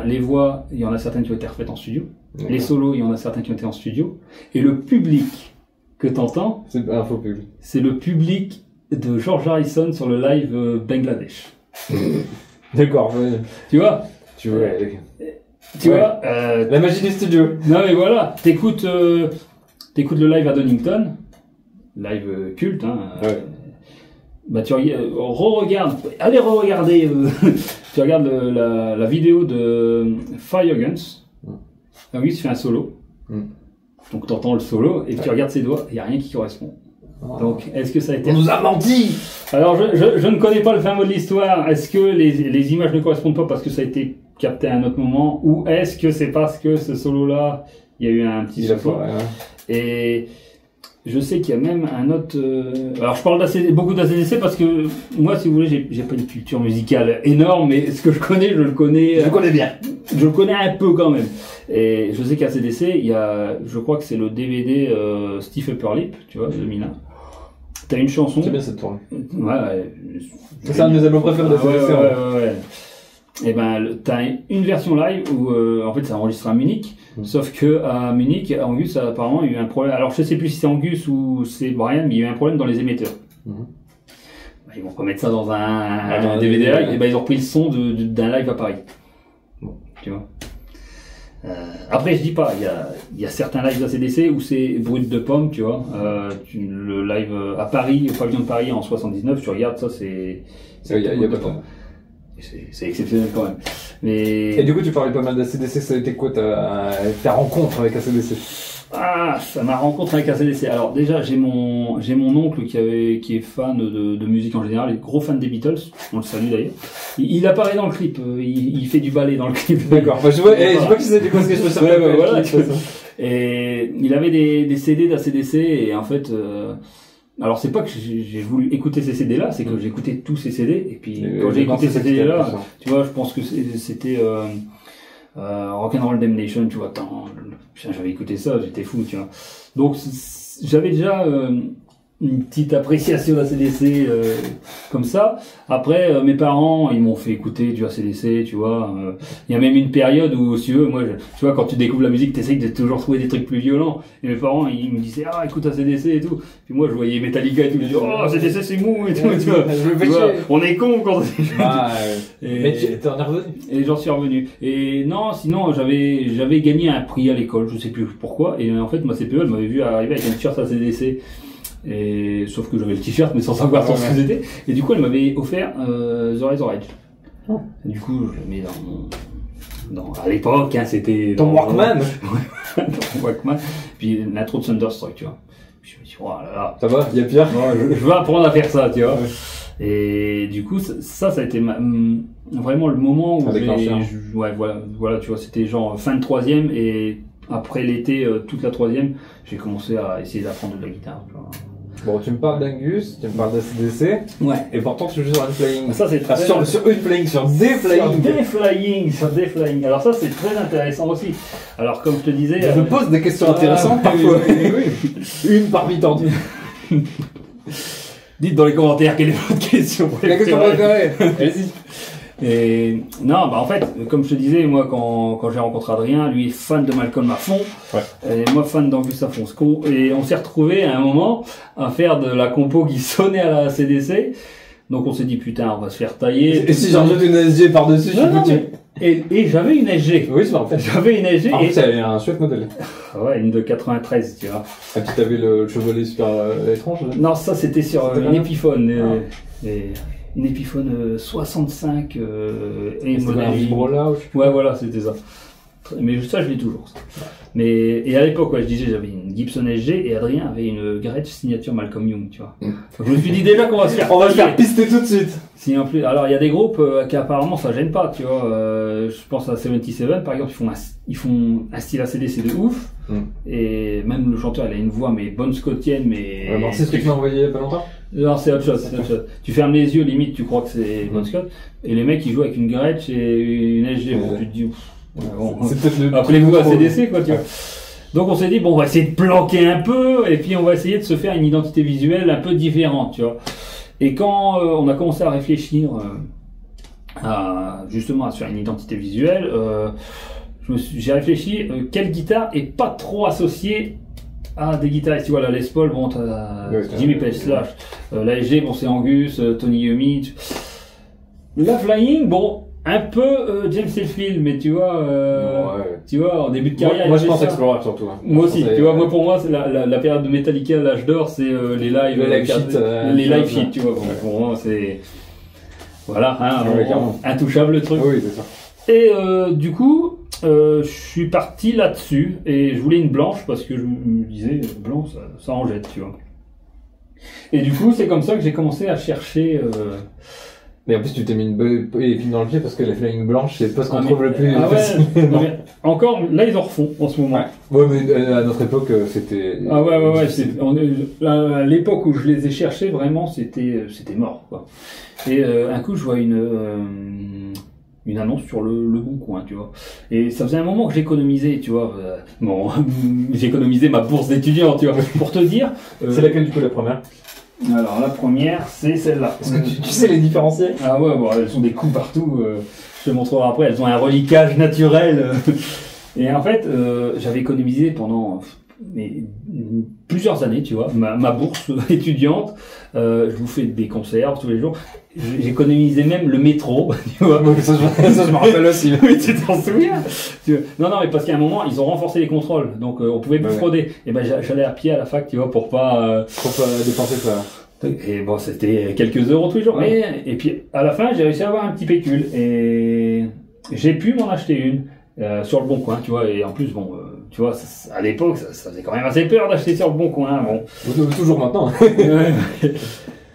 B: les voix, il y en a certaines qui ont été refaites en studio, les solos, il y en a certains qui ont été en studio, et le public que t'entends,
A: c'est un faux public.
B: C'est le public de George Harrison sur le live Bangladesh.
A: D'accord,
B: tu vois.
A: Tu vois.
B: Tu vois,
A: la magie du studio.
B: Non mais voilà, t'écoutes le live à Donington, live culte, hein. Bah tu re-regardes, allez re-regarder, tu regardes la vidéo de Fire Guns. Ah oui, tu fais un solo. Donc t'entends le solo et tu regardes ses doigts, il y a rien qui correspond. Donc, est-ce que ça a été...
A: On nous a menti!
B: Alors, je ne connais pas le fin mot de l'histoire. Est-ce que les images ne correspondent pas parce que ça a été capté à un autre moment? Ou est-ce que c'est parce que ce solo-là, il y a eu un petit souffle? Et je sais qu'il y a même un autre... Alors, je parle beaucoup d'ACDC parce que moi, si vous voulez, j'ai pas une culture musicale énorme, mais ce que je connais, je le connais...
A: Je le connais bien.
B: Je le connais un peu quand même. Et je sais qu'à ACDC, il y a... Je crois que c'est le DVD Stiff Upper Lip, tu vois, de Mina. T'as une chanson.
A: C'est bien cette tournée.
B: Ouais.
A: C'est un de mes albums préférés de ACDC.
B: Ouais. Et ben, t'as une version live où, en fait, c'est enregistré à Munich. Sauf que, à Munich, Angus a apparemment eu un problème. Alors, je sais plus si c'est Angus ou c'est Brian, mais il y a eu un problème dans les émetteurs. Ils vont pas mettre ça dans un DVD live. Et ben, ils ont repris le son d'un live à Paris. Bon, tu vois. Après, je dis pas, il y a certains lives d'ACDC où c'est brut de pomme, tu vois. Le live à Paris, au pavillon de Paris en 79, tu regardes ça, c'est
A: il y a pas de temps.
B: C'est exceptionnel quand même. Mais...
A: Et du coup, tu parlais pas mal d'ACDC, ça a été quoi ta rencontre avec ACDC?
B: Ah, ma rencontre avec ACDC. Alors déjà, j'ai mon oncle qui est fan de musique en général, il est gros fan des Beatles. On le salue d'ailleurs. Il apparaît dans le clip. Il fait du ballet dans le clip.
A: D'accord. Bah, je vois que c'est du coup ce que je me suis
B: voilà, et il avait des CD d'ACDC et en fait. Alors c'est pas que j'ai voulu écouter ces CD là, c'est que j'ai écouté tous ces CD et puis quand j'ai écouté ces CD là, tu vois, je pense que c'était Rock'n'Roll Damnation, tu vois, j'avais écouté ça, j'étais fou, tu vois. Donc j'avais déjà une petite appréciation d'ACDC comme ça. Après, mes parents, ils m'ont fait écouter du ACDC, tu vois. Il y a même une période où, si tu veux, moi, tu vois, quand tu découvres la musique, t'essayes de toujours trouver des trucs plus violents. Et mes parents, ils me disaient, ah, écoute ACDC et tout. Puis moi, je voyais Metallica et tout, je disais, oh, ACDC c'est mou et tout, tu vois. On est cons quand
A: mais t'en es revenu.
B: Et j'en suis revenu. Et non, sinon, j'avais gagné un prix à l'école, je sais plus pourquoi. Et en fait, ma CPE, elle m'avait vu arriver avec un t-shirt ACDC. Et sauf que j'avais le t-shirt mais sans savoir sur ce que c'était, et du coup elle m'avait offert The Razor's Edge. Du coup je le mets à l'époque, hein, c'était
A: ton Walkman.
B: Dans mon Walkman. Puis l'intro de Thunderstruck, tu vois. Puis je me dis, oh là là,
A: ça va, il y a pire.
B: Je veux apprendre à faire ça, tu vois. Et du coup ça a été vraiment le moment où voilà, tu vois, c'était genre fin de 3e, et après l'été, toute la 3e, j'ai commencé à essayer d'apprendre de la guitare, tu vois.
A: Bon, tu me parles d'Angus, tu me parles d'ACDC.
B: Ouais.
A: Et pourtant, tu joues sur un flying.
B: Ça, c'est très...
A: sur une flying, sur des flying.
B: Sur des flying. Alors ça, c'est très intéressant aussi. Alors, comme je te disais...
A: Je me pose des questions intéressantes parfois. Une parmi tant d'autres.
B: Dites dans les commentaires quelle est votre question.
A: La question préférée. Allez-y.
B: Et non, bah en fait, comme je te disais, moi quand j'ai rencontré Adrien, lui est fan de Malcolm à fond, et moi fan d'Angus à fond. Et on s'est retrouvés à un moment à faire de la compo qui sonnait à la CDC. Donc on s'est dit putain, on va se faire tailler.
A: Et si j'en jette une SG par-dessus, je suis foutu.
B: Et j'avais une SG.
A: Oui, c'est vrai.
B: J'avais une SG.
A: Et c'est un chouette modèle.
B: Ouais, une de 93, tu vois.
A: Et puis t'avais le chevalet super étrange.
B: Non, ça c'était sur une Epiphone. Une Epiphone 65 et modèle. Ouais, voilà, c'était ça. Mais ça, je l'ai toujours. Ça. Mais et à l'époque, ouais, je disais, j'avais une Gibson SG et Adrien avait une Gretsch signature Malcolm Young, tu vois. Donc, je me suis dit déjà qu'on va se faire.
A: On va se faire pister tout de suite.
B: Si en plus, alors il y a des groupes qui apparemment ça gêne pas, tu vois. Je pense à 77 par exemple, ils font un style ACDC de ouf. Et même le chanteur, il a une voix mais bonne scottienne, mais.
A: C'est ce que tu m'as envoyé il y a pas longtemps.
B: Non, c'est autre chose, Tu fermes les yeux, limite, tu crois que c'est Bon Scott. Et les mecs, ils jouent avec une Gretsch et une SG. Bon, tu te dis, bon, c'est peut-être appelez-vous ACDC, quoi, tu vois. Donc, on s'est dit, bon, on va essayer de planquer un peu, et puis on va essayer de se faire une identité visuelle un peu différente, tu vois. Et quand on a commencé à réfléchir, justement, à se faire une identité visuelle, j'ai réfléchi, quelle guitare est pas trop associée à des guitaristes, tu vois, la Les Paul, bon, t'as Jimmy Page Slash, la SG, bon, c'est Angus, Tony Iommi, la Flying, bon, un peu James Hetfield, mais tu vois, tu vois, en début de carrière.
A: Moi je pense Explorer surtout. Hein.
B: Moi aussi, tu vois, moi pour moi, c'est la période de Metallica, l'âge d'or, c'est les live sheets, tu vois, bon, pour moi, c'est, voilà, hein, intouchable le truc.
A: Oui, c'est ça.
B: Et du coup, je suis parti là-dessus et je voulais une blanche parce que je me disais blanc ça en jette, tu vois. Et du coup, c'est comme ça que j'ai commencé à chercher.
A: Mais en plus, tu t'es mis une épine dans le pied parce que la flying blanche, c'est pas ce qu'on trouve le plus facilement.
B: Mais encore, là, ils en refont en ce moment.
A: Ouais, mais à notre époque, c'était.
B: Ah ouais. À l'époque où je les ai cherchés, vraiment, c'était mort, quoi. Et un coup, je vois une annonce sur le Bon Coin, tu vois. Et ça faisait un moment que j'économisais, tu vois. Bon, j'économisais ma bourse d'étudiant, tu vois. Pour te dire.
A: C'est laquelle, du coup, la première?
B: Alors, la première, c'est celle-là.
A: Est-ce que tu sais les différencier?
B: Ah ouais, bon, elles ont des coups partout. Je te montrerai après. Elles ont un reliquage naturel. Et en fait, j'avais économisé pendant plusieurs années, tu vois, ma bourse étudiante. Je vous fais des concerts tous les jours. J'économisais même le métro, tu vois.
A: Ça, je me rappelle aussi.
B: Oui, tu t'en souviens? Non, mais parce qu'à un moment, ils ont renforcé les contrôles. Donc, on pouvait plus frauder. Et ben, j'allais à pied à la fac, tu vois, pour pas
A: dépenser ça.
B: Et bon, c'était quelques euros tous les jours. Mais, et puis, à la fin, j'ai réussi à avoir un petit pécule. Et j'ai pu m'en acheter une, sur le Bon Coin, tu vois. Et en plus, bon, tu vois, à l'époque, ça faisait quand même assez peur d'acheter sur le Bon Coin, bon.
A: Toujours maintenant.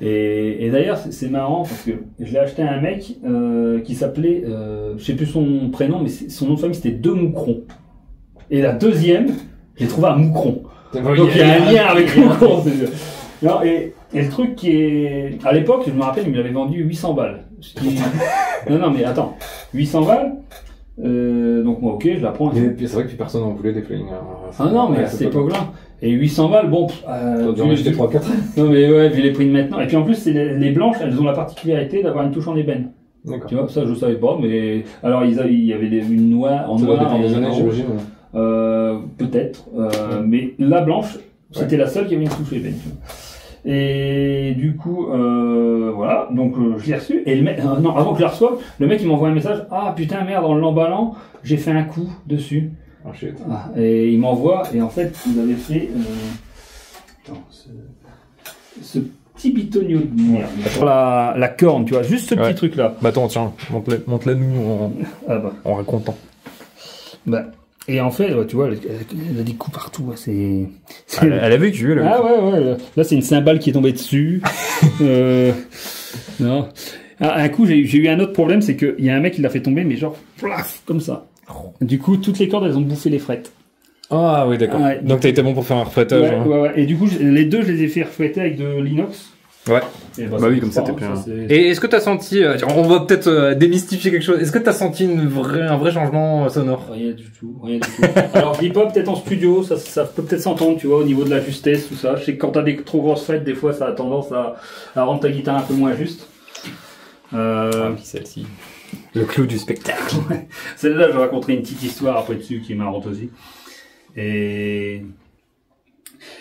B: Et d'ailleurs, c'est marrant parce que je l'ai acheté à un mec qui s'appelait, je sais plus son prénom, mais son nom de famille c'était De Moucron. Et la deuxième, j'ai trouvé à Moucron. Donc il y a un lien avec Moucron. Non, et le truc qui est, à l'époque, je me rappelle, il me l'avait vendu 800 balles. Non, mais attends, 800 balles. Donc moi, ok, je la prends.
A: C'est vrai que plus personne n'en voulait des flying.
B: Ah non, mais à cette époque-là. Et 800 balles, bon.
A: Tu en acheté 3-4.
B: Non, mais ouais, vu les prix de maintenant. Et puis en plus, les blanches, elles ont la particularité d'avoir une touche en ébène.
A: D'accord.
B: Tu vois, ça je savais pas, mais. Alors il y avait une noix en noir.
A: Ça doit dépendre des années, j'imagine.
B: Peut-être. Mais la blanche, c'était la seule qui avait une touche ébène. Et du coup, voilà, donc je l'ai reçu. Et le mec, non, avant que je la reçoive, le mec il m'envoie un message. Ah putain, merde, en l'emballant, j'ai fait un coup dessus.
A: Oh shit.
B: Et il m'envoie, et en fait, il avait fait ce petit bitonio de merde. La corne, tu vois, juste ce petit truc là.
A: Bah attends, tiens, monte-la nous en racontant.
B: Bah. Et en fait, tu vois, elle a des coups partout.
A: Elle a vécu, elle a vécu.
B: Ah ouais. Là, c'est une cymbale qui est tombée dessus. Non. Un coup, j'ai eu un autre problème, c'est qu'il y a un mec qui l'a fait tomber, mais genre, plaf, comme ça. Du coup, toutes les cordes, elles ont bouffé les frettes.
A: Ah oui, d'accord.
B: Ouais.
A: Donc t'as été bon pour faire un refouettage.
B: Ouais,
A: hein.
B: ouais. Et du coup, les deux, je les ai fait refouetter avec de l'inox.
A: Ouais.
B: Et
A: Bah oui, comme ça t'es
B: hein,
A: bien.
B: ça,
A: Et est-ce que t'as senti, on va peut-être démystifier quelque chose, est-ce que t'as senti un vrai changement sonore?
B: Rien du tout, rien du tout. Alors je dis pas peut-être en studio, ça peut peut-être s'entendre, tu vois, au niveau de la justesse, tout ça. Je sais que quand t'as des trop grosses frettes, des fois ça a tendance à rendre ta guitare un peu moins juste.
A: Ah, puis celle-ci. Le clou du spectacle.
B: Celle-là, je raconterai une petite histoire après dessus qui est marrante aussi.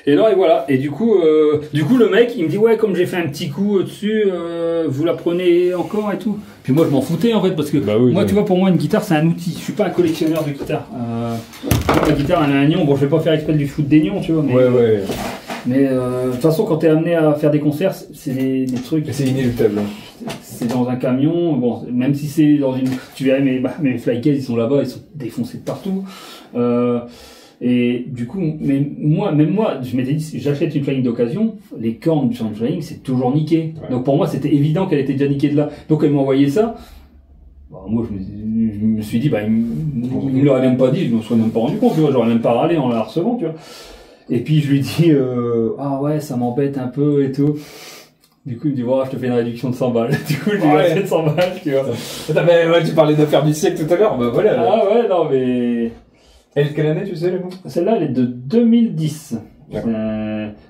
B: Et là, et voilà. Et du coup, le mec, il me dit, ouais, comme j'ai fait un petit coup au-dessus, vous la prenez encore et tout. Puis moi, je m'en foutais, en fait, parce que, moi, tu vois, pour moi, une guitare, c'est un outil. Je suis pas un collectionneur de guitare. Ma guitare, elle a un nion. Bon, je vais pas faire exprès du foot des nions, tu vois. Mais,
A: ouais.
B: Mais, de toute façon, quand t'es amené à faire des concerts, c'est des trucs.
A: C'est inéluctable.
B: C'est dans un camion. Bon, même si c'est dans une, tu verrais, mes flycases, ils sont là-bas, ils sont défoncés de partout. Et du coup, même moi, je m'étais dit, si j'achète une flying d'occasion, les cornes du flying, c'est toujours niqué. Ouais. Donc pour moi, c'était évident qu'elle était déjà niquée de là. Donc elle m'a envoyé ça. Bah, moi, je me suis dit, bah, il me l'aurait même pas dit, je me serais même pas rendu compte, tu vois, j'aurais même pas râlé en la recevant, tu vois. Et puis je lui dis, ah ouais, ça m'embête un peu et tout. Du coup, il me dit, voilà, je te fais une réduction de 100 balles. Du coup, je lui ai fait 100 balles, tu vois.
A: Ouais, tu parlais d'affaires du siècle tout à l'heure, bah voilà.
B: Ah ouais, non, mais...
A: Elle est de quelle année, tu sais, le coup?
B: Celle-là, elle est de 2010.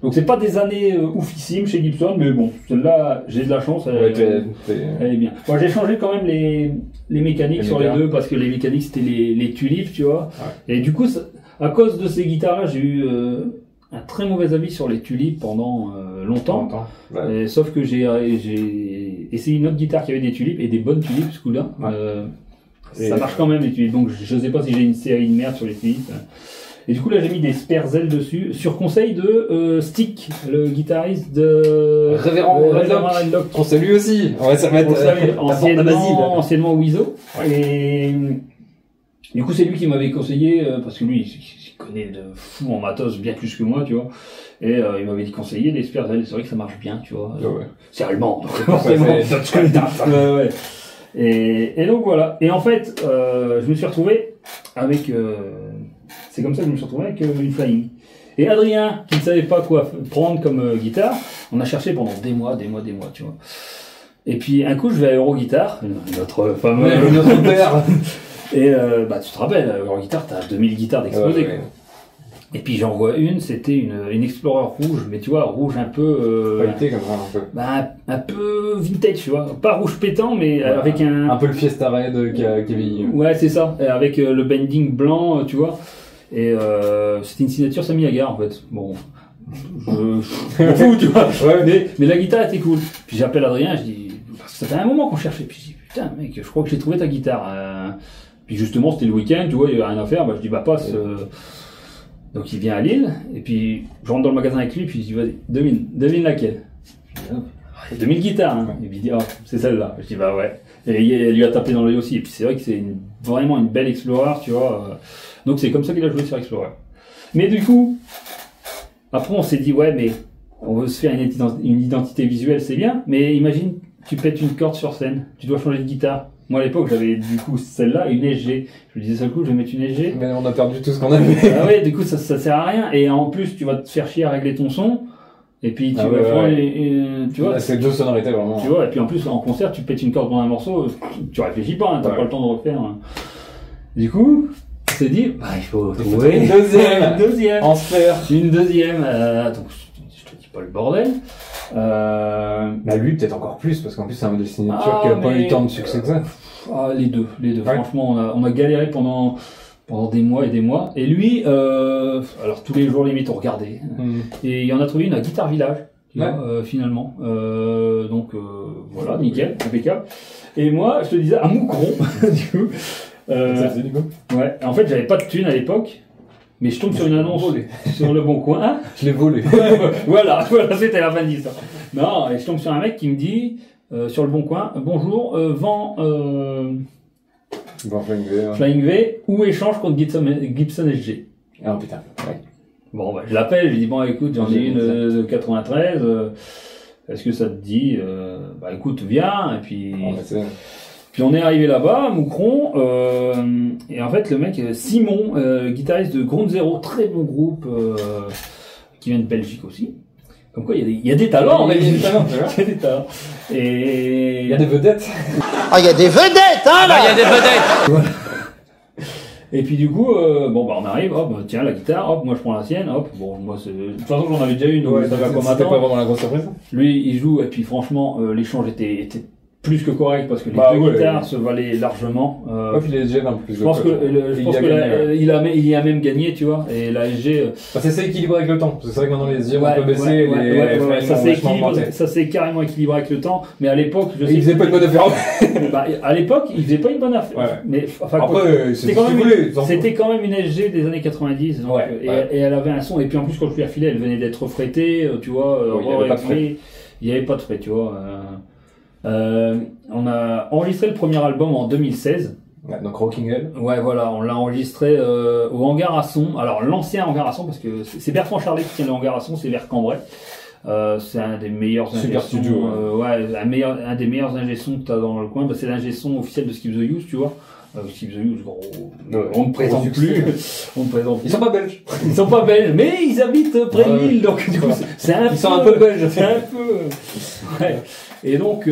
B: Donc c'est pas des années oufissimes chez Gibson, mais bon, celle-là, j'ai de la chance, elle est bien. Moi, j'ai changé quand même les mécaniques sur les deux, parce que les mécaniques, c'était les tulipes, tu vois. Ouais. Et du coup, à cause de ces guitares-là, j'ai eu un très mauvais avis sur les tulipes pendant longtemps. Ouais. Sauf que j'ai essayé une autre guitare qui avait des tulipes, et des bonnes tulipes, ce coup-là. Ouais. Ça marche quand même les tulipes, donc je sais pas si j'ai une série de merde sur les tulipes. Et du coup là j'ai mis des Sperzel dessus, sur conseil de Stick, le guitariste de
A: Révérend Redlock. On salue aussi, on va se remettre
B: anciennement Wizo. Ouais. Et du coup c'est lui qui m'avait conseillé, parce que lui il connaît de fou en matos bien plus que moi, tu vois. Et il m'avait dit conseiller les Sperzel, c'est vrai que ça marche bien, tu vois. Ouais. C'est allemand, donc forcément. Ouais. Et donc voilà. Et en fait, je me suis retrouvé avec... c'est comme ça que je me suis retrouvé avec une flying. Et Adrien, qui ne savait pas quoi prendre comme guitare, on a cherché pendant des mois, tu vois. Et puis un coup, je vais à Euroguitar, notre fameux...
A: notre père.
B: Et bah tu te rappelles, à Euroguitar, t'as 2000 guitares d'exposées. Ouais. Et puis j'en vois une, c'était une Explorer rouge, mais tu vois, rouge un peu...
A: Pailleté comme ça, un peu.
B: Bah, un peu vintage, tu vois. Pas rouge pétant, mais avec un...
A: Un peu le Fiesta Red qui a vieilli.
B: Ouais, c'est ça. Avec le bending blanc, tu vois. Et c'était une signature Sammy Hagar, en fait. Bon, je m'en fous, tu vois. Ouais. Mais la guitare était cool. Puis j'appelle Adrien, je dis... Parce que ça fait un moment qu'on cherchait. Puis je dis, putain, mec, je crois que j'ai trouvé ta guitare. Puis justement, c'était le week-end, tu vois, il y avait rien à faire. Bah, je dis, bah, passe... Donc il vient à Lille, et puis je rentre dans le magasin avec lui, puis je dis vas-y, devine laquelle. Il y a 2000 guitares, hein. Il me dit oh, c'est celle-là. Je dis bah ouais. Et il lui a tapé dans l'œil aussi, et puis c'est vrai que c'est vraiment une belle Explorer, tu vois. Donc c'est comme ça qu'il a joué sur Explorer. Mais du coup, après on s'est dit ouais, mais on veut se faire une identité visuelle, c'est bien, mais imagine, tu pètes une corde sur scène, tu dois changer de guitare. Moi à l'époque j'avais du coup celle-là et une SG. Je me disais seul coup je vais mettre une SG.
A: Mais on a perdu tout ce qu'on avait.
B: Ah ouais, du coup ça sert à rien. Et en plus tu vas te faire chier à régler ton son. Et puis tu vas prendre tu vois.
A: C'est deux sonorités vraiment.
B: Tu vois, et puis en plus en concert tu pètes une corde dans un morceau, tu réfléchis pas, hein, t'as pas le temps de refaire. Hein. Du coup, on s'est dit, bah il faut trouver
A: une deuxième. En sphère.
B: Une deuxième. Donc je te dis pas le bordel.
A: Bah lui peut-être encore plus parce qu'en plus c'est un modèle signature qui a pas eu tant de succès que ça.
B: Les deux. Ouais. Franchement on a galéré pendant des mois et des mois. Et lui, alors tous les jours limite on regardait. Et il y en a trouvé une à Guitar Village, tu vois, finalement. Donc voilà, nickel, impeccable. Et moi je te disais un moucron du coup.
A: Ça faisait du coup.
B: Ouais. En fait j'avais pas de thune à l'époque. Mais je tombe sur une annonce sur Le Bon Coin. Hein,
A: je l'ai volé.
B: voilà, c'était la fin de l'histoire. Non, et je tombe sur un mec qui me dit, sur Le Bon Coin, bonjour, vend Flying V ou échange contre Gibson SG.
A: Ah putain, ouais.
B: Bon, bah, je l'appelle, je lui dis, bon écoute, j'en ai une de 93, est-ce que ça te dit, bah écoute, viens, et puis... Puis on est arrivé là-bas, à Moucron, et en fait le mec, Simon, guitariste de Ground Zero, très bon groupe, qui vient de Belgique aussi. Comme quoi, il y a des talents,
A: il y a des talents,
B: il y a des talents. Et
A: il y a des vedettes.
G: Ah, il y a des vedettes, hein, là!
C: Il y a des vedettes.
B: Voilà. Et puis du coup, bon bah on arrive, hop, tiens la guitare, hop, moi je prends la sienne, hop, bon moi c'est... De toute façon j'en avais déjà une, donc
A: Ouais,
B: ça va comme
A: c'était
B: attendre.
A: pas vraiment la grosse surprise.
B: Lui il joue, et puis franchement l'échange était plus que correct, parce que les deux guitares se valaient largement.
A: Ouais, puis les SG un peu plus.
B: Je pense que il a même gagné, tu vois, et la SG...
A: Ça s'est équilibré avec le temps, parce que c'est vrai que maintenant les SG ont un peu baissé,
B: ça s'est carrément équilibré avec le temps, mais à l'époque...
A: Il faisait pas une bonne affaire.
B: À l'époque, il faisait pas une bonne affaire.
A: Ouais.
B: Mais enfin,
A: après,
B: c'était quand même une SG des années 90, donc, et elle avait un son, et puis en plus quand je lui ai refilé, elle venait d'être refrétée, tu vois, il n'y avait pas de frais, tu vois. On a enregistré le premier album en 2016.
A: Ouais, donc Rocking Hell.
B: Ouais, voilà, on l'a enregistré au hangar à son. Alors l'ancien hangar à son, parce que c'est Bertrand Charlet qui tient le hangar à son, c'est vers Cambrai. C'est un des meilleurs
A: super studio.
B: Un des meilleurs ingé-sons que t'as dans le coin. Bah, c'est l'ingé-son officiel de Skip the Use, tu vois. Skip the Use, gros, on ne présente plus. On ne présente plus.
A: Ils sont pas belges.
B: Ils sont pas belges, mais ils habitent près de Lille, donc du coup, ils sont un peu belges. C'est un peu. Ouais. Et donc,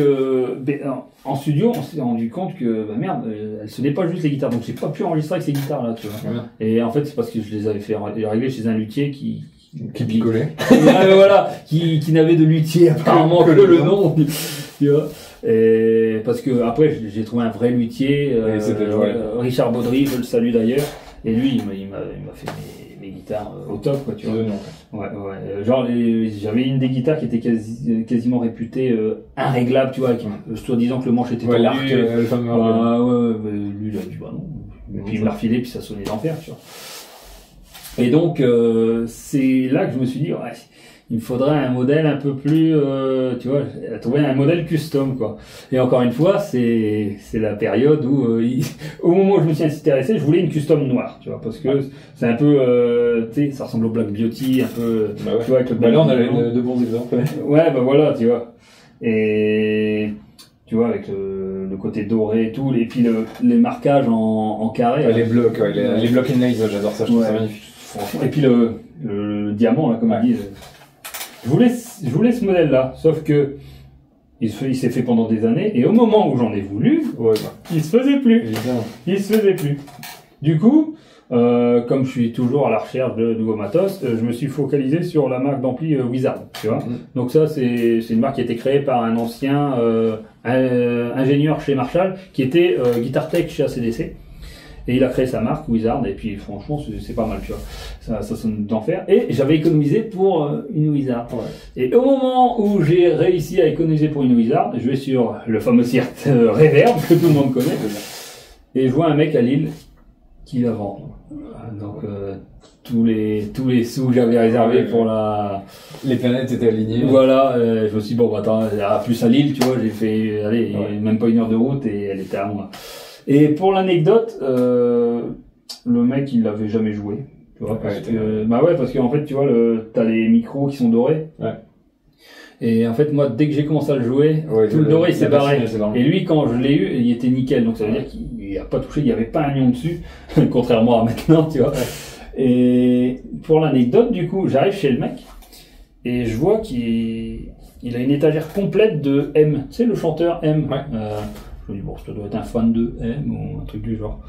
B: en studio, on s'est rendu compte que, bah merde, elle sonnait pas juste les guitares, donc j'ai pas pu enregistrer avec ces guitares-là, tu vois. Ouais. Et en fait, c'est parce que je les avais fait régler chez un luthier qui
A: picolait.
B: Voilà, qui n'avait de luthier apparemment que le nom, tu vois. Et parce que après, j'ai trouvé un vrai luthier, Richard Baudry, je le salue d'ailleurs, et lui, il m'a fait mes guitares au top, quoi, tu vois. Ouais. Genre, j'avais une des guitares qui était quasiment réputée irréglable, tu vois, soi-disant que le manche était tendu.
A: L'arc, le fameux.
B: Lui, il a dit, bah non. Et puis il me l'a refilé, puis ça sonnait d'enfer, tu vois. Et donc, c'est là que je me suis dit, ouais, il me faudrait un modèle un peu plus, tu vois, trouver un modèle custom, quoi. Et encore une fois, c'est la période où, au moment où je me suis intéressé, je voulais une custom noire, tu vois, parce que c'est un peu, tu sais, ça ressemble au Black Beauty, un peu, tu vois, avec le
A: là, on a de bons exemples.
B: Ouais, bah voilà, tu vois. Et, tu vois, avec le côté doré et tout, et puis les marquages en carré.
A: Les blocs, les blocs inlays, j'adore ça, je trouve ça magnifique.
B: Et puis le diamant, là, comme ils disent. Je voulais ce modèle-là, sauf que il s'est fait pendant des années, et au moment où j'en ai voulu, il se faisait plus. Évidemment. Il se faisait plus. Du coup, comme je suis toujours à la recherche de nouveaux matos, je me suis focalisé sur la marque d'ampli Wizard, tu vois. Donc ça, c'est une marque qui a été créée par un ancien ingénieur chez Marshall, qui était Guitar Tech chez ACDC. Et il a créé sa marque Wizard, et puis franchement c'est pas mal, tu vois, ça sonne d'enfer. Et j'avais économisé pour une Wizard. Ouais. Et au moment où j'ai réussi à économiser pour une Wizard, je vais sur le fameux site Reverb que tout le monde connaît, et je vois un mec à Lille qui la vend. Donc tous les sous que j'avais réservés pour la...
A: Les planètes étaient alignées.
B: Voilà, je me suis dit, bon, bah, attends, plus à Lille, tu vois, j'ai fait, même pas 1 heure de route, et elle était à moi. Et pour l'anecdote, le mec, il l'avait jamais joué. Tu vois, parce qu'en fait, tu vois, t'as les micros qui sont dorés. Ouais. Et en fait, moi, dès que j'ai commencé à le jouer, tout le doré, il s'est barré. Et lui, quand je l'ai eu, il était nickel. Donc ça veut dire qu'il a pas touché, il n'y avait pas un lion dessus. Contrairement à maintenant, tu vois. Et pour l'anecdote, du coup, j'arrive chez le mec, et je vois qu'il a une étagère complète de M. Tu sais, le chanteur M. Ouais. Je me dis, bon, ça doit être un fan de M ou un truc du genre.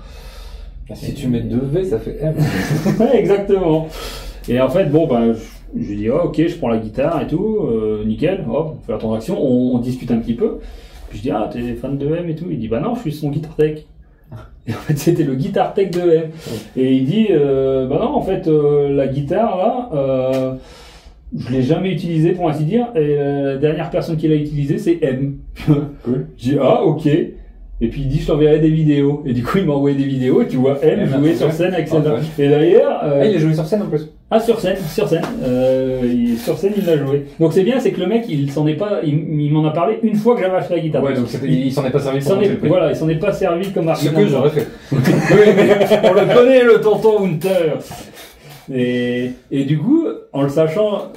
A: Si tu mets 2 V, ça fait M.
B: Ouais, exactement. Et en fait, bon, ben, je lui dis, ok, je prends la guitare et tout, nickel, hop, on fait la transaction, on discute un petit peu. Puis je dis, ah, t'es fan de M et tout. Il dit, bah non, je suis son Guitar Tech. Et en fait, c'était le Guitar Tech de M. Et il dit, bah non, en fait, la guitare, là, je l'ai jamais utilisée, pour ainsi dire, et la dernière personne qui l'a utilisée, c'est M. Cool. J'ai dit, ah, ok. Et puis il dit, je t'enverrai des vidéos. Et du coup, il m'a envoyé des vidéos, et tu vois M jouer sur scène avec ça. Et d'ailleurs...
A: il a joué sur scène en plus.
B: Ah, sur scène. Sur scène, il l'a joué. Donc c'est bien, c'est que le mec, il m'en a parlé une fois que j'avais acheté la guitare.
A: Ouais, donc il s'en est pas servi
B: Voilà, il s'en est pas servi comme argument.
A: Ce que j'aurais fait.
B: Oui, mais on le connaît, le tonton Hunter. Et du coup, en le sachant,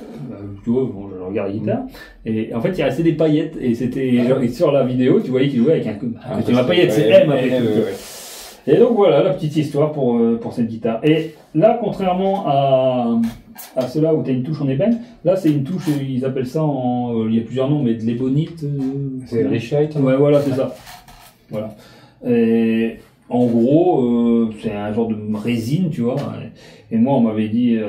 B: tu vois, bon, regard de guitare. Et en fait, il restait des paillettes. Et c'était genre, et sur la vidéo, tu voyais qu'il jouait avec un côté ma paillette, c'est M après tout. Et donc voilà la petite histoire pour cette guitare. Et là, contrairement à ceux-là où tu as une touche en ébène, là c'est une touche, ils appellent ça il y a plusieurs noms, mais de l'ébonite.
A: C'est Richite.
B: Ouais, voilà, c'est ça. Voilà. Et en gros, c'est un genre de résine, tu vois. Et moi, on m'avait dit,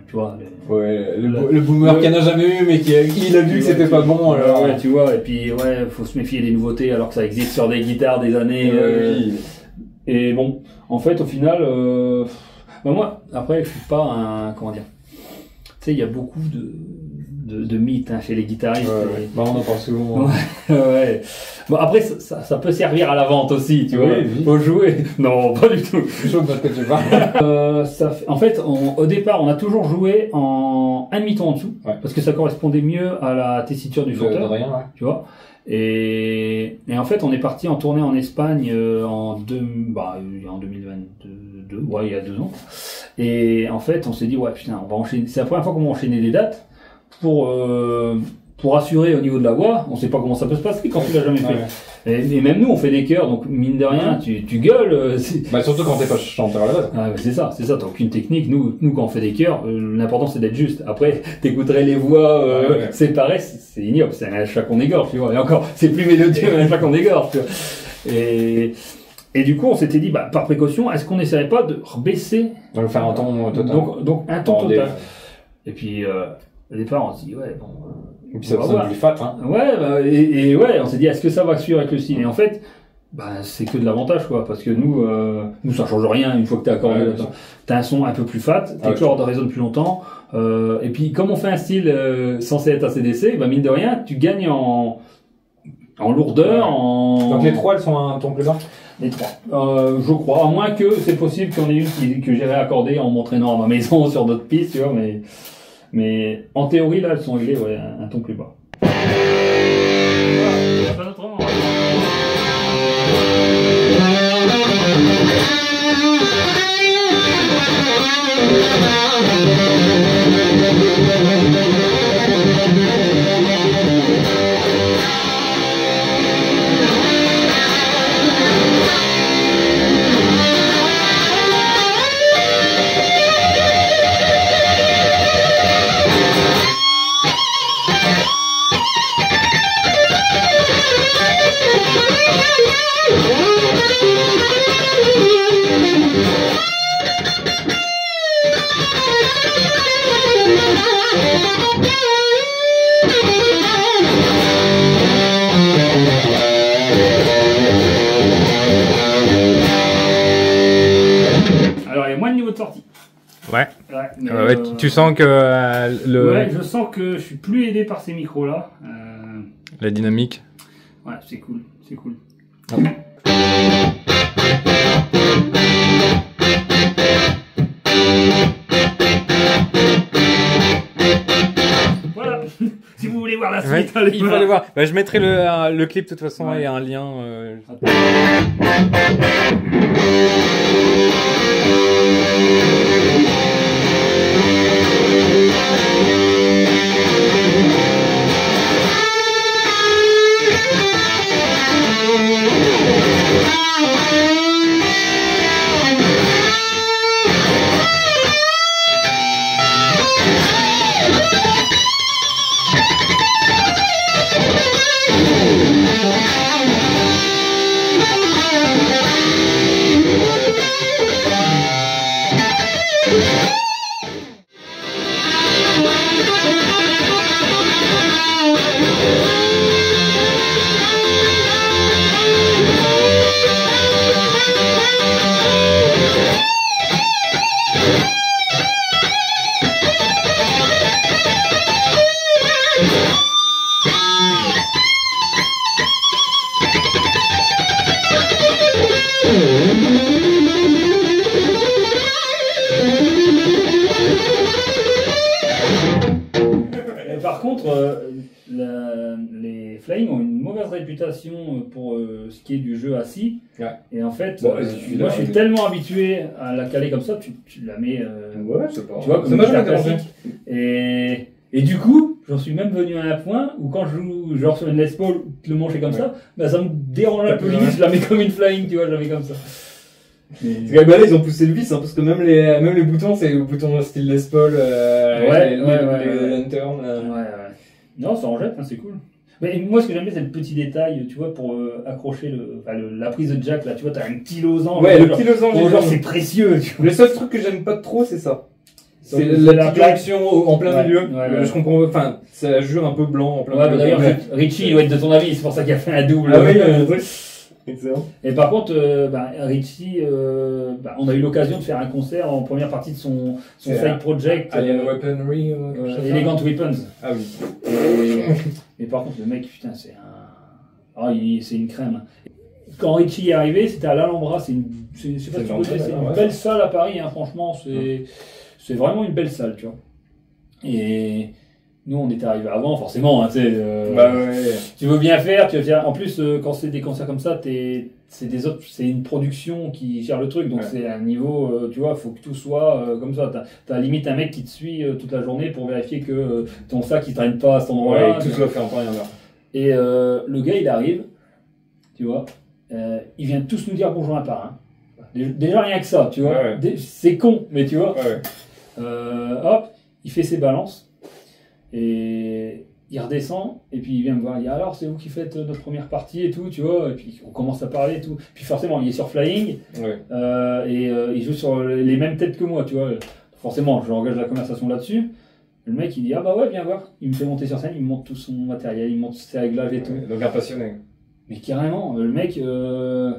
B: tu vois.
A: Le boomer qui n'a jamais eu, mais qui a vu que c'était pas bon. Alors,
B: ouais, tu vois. Et puis, faut se méfier des nouveautés alors que ça existe sur des guitares des années. Et bon, en fait, au final, moi, après, je suis pas un, comment dire. Tu sais, il y a beaucoup de mythes chez les guitaristes.
A: On en parle souvent.
B: Ouais. Bon, après, ça peut servir à la vente aussi, tu vois. Faut jouer. Non, pas du tout.
A: Je sais pas ce que tu parles.
B: En fait, au départ, on a toujours joué en un demi-ton en dessous, parce que ça correspondait mieux à la tessiture du chanteur, tu vois. Et en fait, on est parti en tournée en Espagne en 2022, il y a 2 ans. Et en fait, on s'est dit, putain, on va enchaîner. C'est la première fois qu'on va enchaîner des dates pour assurer au niveau de la voix. On sait pas comment ça peut se passer quand tu l'as jamais fait. Et même nous, on fait des chœurs, donc mine de rien, tu gueules.
A: Surtout quand t'es pas chanteur à la base.
B: C'est ça, t'as aucune technique. Nous, quand on fait des chœurs, l'important c'est d'être juste. Après, t'écouterais les voix séparées, c'est ignoble, c'est un chat qu'on égorge, tu vois. Et encore, c'est plus mélodieux, un chat qu'on égorge, tu vois. Et du coup, on s'était dit, par précaution, est-ce qu'on n'essaierait pas de rebaisser,
A: de faire un ton total.
B: Donc un ton total. Et puis, au départ, on s'est dit,
A: et puis ça sonne plus fat, hein.
B: On s'est dit, est-ce que ça va suivre avec le style? Et en fait, c'est que de l'avantage, quoi, parce que nous, ça change rien une fois que t'es accordé. T'as un son un peu plus fat, tes cordes résonnent plus longtemps, et puis, comme on fait un style censé être ACDC, mine de rien, tu gagnes en lourdeur,
A: Donc les 3, elles sont un ton plus bas?
B: Les 3. Je crois, à moins que c'est possible qu'il y en ait une que j'ai réaccordée en m'entraînant à ma maison sur d'autres pistes, tu vois, mais en théorie, là, elles sont réglées, un ton plus bas. Alors, il y a moins de niveau de sortie.
I: Ouais, tu sens que
B: Ouais, je sens que je suis plus aidé par ces micros-là.
I: La dynamique.
B: Ouais, c'est cool, c'est cool. Voilà, si vous voulez voir la suite, allez
I: il faut aller voir. Je mettrai le clip de toute façon et un lien.
B: Par contre, les Flying ont une mauvaise réputation pour ce qui est du jeu assis. Ouais. Et en fait, moi je suis tellement habitué à la caler comme ça, tu la mets.
A: Ouais, c'est pas.
B: Tu vois, comme une classique. Et du coup, j'en suis même venu à un point où quand je joue genre sur une Les Paul, le manche est comme ça, bah ça me dérange un peu limite, je la mets comme une flying, tu vois, je la mets comme ça.
A: Bah là ils ont poussé le vice, hein, parce que même les boutons, c'est le bouton style Les Paul, les lanterns.
B: Ouais. Non, ça en jette, hein, c'est cool. Mais moi, ce que j'aime bien, c'est le petit détail, tu vois, pour accrocher la prise de jack, là, tu vois, t'as un petit losange.
A: Ouais, le petit losange.
B: Genre, c'est précieux, tu vois.
A: Le seul truc que j'aime pas trop, c'est ça. C'est la direction en plein milieu. Je comprends, enfin, ça jure un peu blanc en plein milieu.
B: D'ailleurs, Richie, il doit être de ton avis, c'est pour ça qu'il a fait un double.
A: Ah oui, excellent.
B: Et par contre, Richie, on a eu l'occasion de faire un concert en première partie de son side project.
A: Alien Weaponry.
B: Elegant Weapons.
A: Ah oui.
B: Et par contre, le mec, putain, c'est c'est une crème. Quand Richie est arrivé, c'était à l'Alhambra. C'est une belle salle à Paris, hein, franchement. C'est vraiment une belle salle, tu vois. Et nous, on était arrivés avant, forcément. Hein, tu veux bien faire, En plus, quand c'est des concerts comme ça, c'est une production qui gère le truc, donc c'est un niveau, tu vois, faut que tout soit comme ça. T'as limite un mec qui te suit toute la journée pour vérifier que ton sac il traîne pas à cet endroit-là.
A: Ouais, tout soit fait en temps et en heure.
B: Et le gars, il arrive, tu vois, il vient tous nous dire bonjour un par un. Déjà rien que ça, tu vois. C'est con, mais tu vois. Hop, il fait ses balances et il redescend et puis il vient me voir. Il dit alors c'est vous qui faites notre première partie et tout, tu vois. Et puis on commence à parler et tout. Puis forcément il est sur Flying et il joue sur les mêmes têtes que moi, tu vois. Forcément, je engage la conversation là-dessus. Le mec il dit ah bah ouais viens voir. Il me fait monter sur scène, il me montre tout son matériel, il me montre ses réglages et tout.
A: Donc un passionné.
B: Mais carrément, le mec, je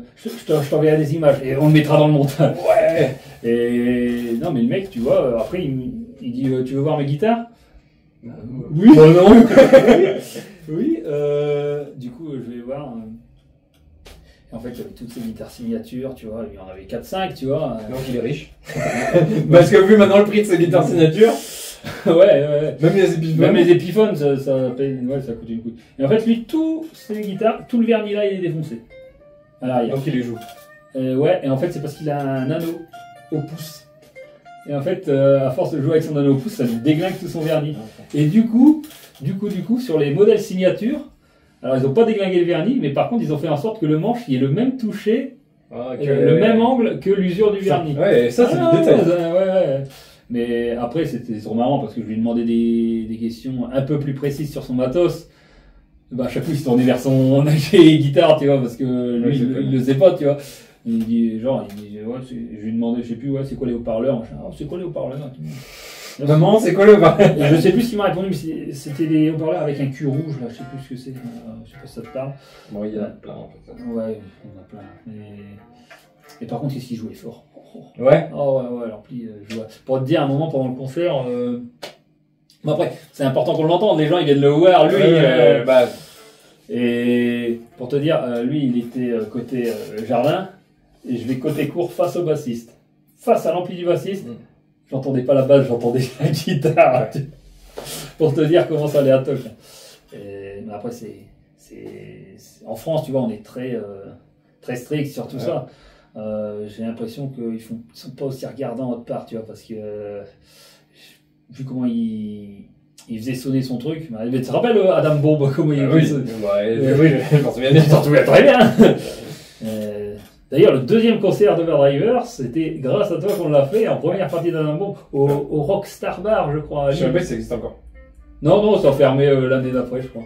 B: t'enverrai des images et on le mettra dans le montage.
A: Ouais.
B: Et non, mais le mec, tu vois, après il dit tu veux voir mes guitares?
A: Oui. Oh non.
B: Oui. Du coup, je vais voir. Et en fait, il y avait toutes ces guitares signatures, tu vois, il y en avait 4-5, tu vois.
A: Donc il est riche. Parce que vu maintenant le prix de ces guitares signatures.
B: Ouais.
A: Même les épiphones,
B: ça coûte une couille. Et en fait, lui, tous ses guitares, tout le vernis là, il est défoncé. À l'arrière.
A: Donc il les joue.
B: Et en fait, c'est parce qu'il a un anneau au pouce. Et en fait, à force de jouer avec son anneau au pouce, ça lui déglingue tout son vernis. Et du coup, sur les modèles signatures, alors ils n'ont pas déglingué le vernis, mais par contre, ils ont fait en sorte que le manche, il ait le même toucher, le même angle que l'usure du vernis.
A: Ouais, ça c'est du détail.
B: Ouais. Mais après, c'était trop marrant parce que je lui ai demandé des questions un peu plus précises sur son matos. Bah, à chaque fois, il se tournait vers son guitare, tu vois, parce que lui, il le sait pas, tu vois. Il dit, je lui ai demandé, je sais plus, c'est quoi les haut-parleurs, c'est quoi les haut-parleurs?
A: Maman, c'est quoi les haut-parleurs?
B: Je sais plus ce qu'il m'a répondu, mais c'était des haut-parleurs avec un cul rouge, là, je sais plus ce que c'est, je sais pas si ça te parle.
A: Bon, il y en a plein, en fait.
B: Ouais, il y en a plein. Et par contre, ici, il jouait fort.
A: Ouais.
B: L'ampli, je vois. Pour te dire, à un moment, pendant le concert, bon après, c'est important qu'on l'entende, les gens, ils viennent le voir, lui. Et pour te dire, lui, il était côté jardin, et je vais côté court face au bassiste. Face à l'ampli du bassiste, j'entendais pas la basse, j'entendais la guitare. Pour te dire comment ça allait à toc. Mais après, en France, tu vois, on est très strict sur tout ça. J'ai l'impression qu'ils sont pas aussi regardants autre part, tu vois, parce que vu comment il faisait sonner son truc, tu te rappelles Adam Bomb, comment il faisait sonner?
A: Oui, je m'en souviens.
B: Tu t'en souviens très bien. D'ailleurs, le deuxième concert d'Overdriver, c'était grâce à toi qu'on l'a fait en première partie d'Adam Bomb au Rockstar Bar, je crois.
A: Je sais pas si ça existe encore.
B: Non, ça a fermé l'année d'après, je crois.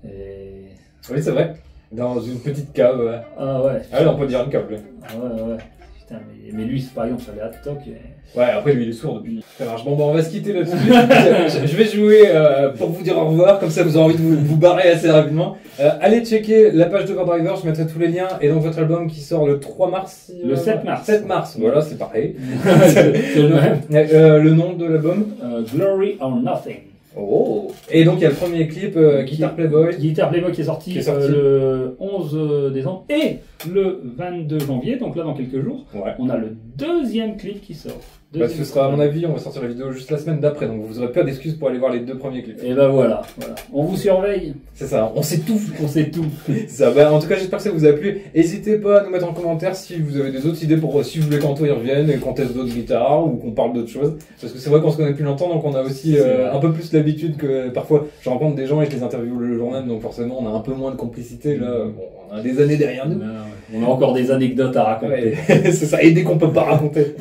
A: Oui, c'est vrai. Dans une petite cave.
B: Ah ouais.
A: Ah oui, on peut dire une cave.
B: Ouais. Putain, mais lui, par exemple, ça allait à toc.
A: Ouais, après lui, il est sourd depuis. Ça marche. Bon, on va se quitter là-dessus. Je vais jouer pour vous dire au revoir, comme ça vous aurez envie de vous barrer assez rapidement. Allez checker la page d'Overdriver, je mettrai tous les liens. Et donc votre album qui sort le 3 mars.
B: Le 7 mars.
A: 7 mars, voilà, c'est pareil.
B: C'est le même.
A: Le nom de l'album
B: Glory or Nothing.
A: Oh. Et donc il y a le premier clip Guitar Playboy.
B: Guitar Playboy qui est sorti le 11 décembre et le 22 janvier, donc là dans quelques jours, on a le deuxième clip qui sort.
A: Bah, ce sera à mon avis, on va sortir la vidéo juste la semaine d'après, donc vous aurez pas d'excuses pour aller voir les 2 premiers clips.
B: Et bah voilà. On vous surveille.
A: C'est ça, on sait tout.
B: On sait tout.
A: Ça, bah, en tout cas, j'espère que ça vous a plu. N'hésitez pas à nous mettre en commentaire si vous avez des autres idées pour si vous voulez qu'Anto y revienne et qu'on teste d'autres guitares ou qu'on parle d'autres choses. Parce que c'est vrai qu'on se connaît depuis longtemps, donc on a aussi un peu plus l'habitude que parfois je rencontre des gens et je les interviewe le jour même, donc forcément on a un peu moins de complicité là. Bon, on a des années derrière nous.
B: On a encore des anecdotes à raconter.
A: Ouais, c'est ça, et dès qu'on peut pas raconter.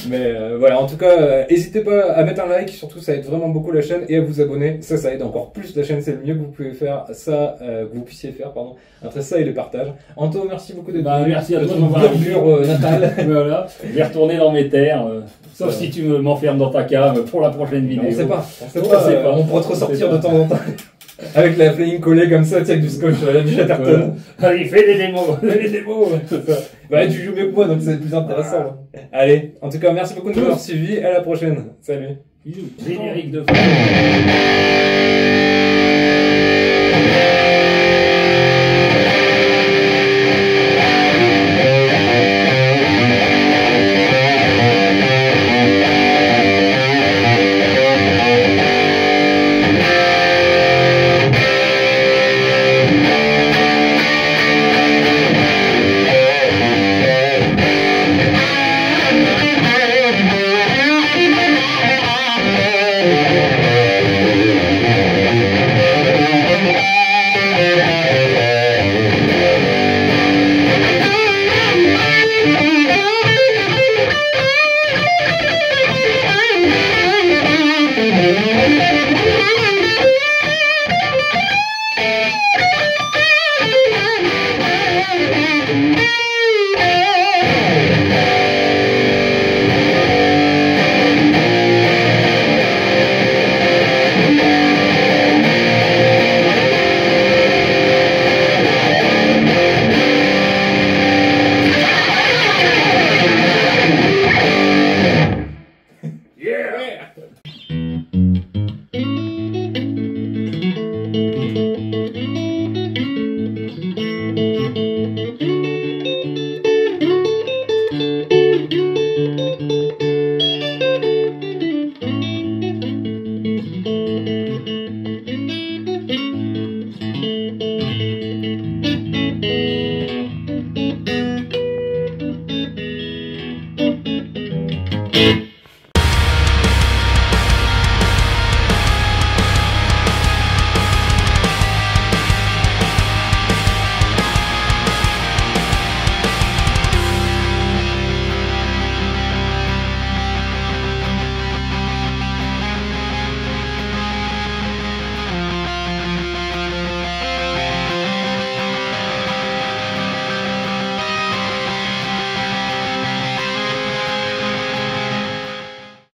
A: Mais voilà, en tout cas, n'hésitez pas à mettre un like, surtout ça aide vraiment beaucoup la chaîne, et à vous abonner, ça aide encore plus la chaîne, c'est le mieux que vous pouvez faire, ça, que vous puissiez faire, pardon. Après ça et les partages. Anto, merci beaucoup d'être venu.
B: Merci à toi de
A: m'avoir murmure natal.
B: Voilà, je vais retourner dans mes terres, sauf si tu m'enfermes dans ta cave pour la prochaine vidéo.
A: On sait pas, on pourra te ressortir de temps en temps. Avec la flying collée comme ça, tiens, avec du scotch, du Chatterton.
B: Allez, fais des démos, fais des démos.
A: Bah, tu joues mieux que moi, donc c'est plus intéressant. Allez, en tout cas, merci beaucoup de nous avoir suivis. À la prochaine. Salut.
B: Bisous. Générique de fin.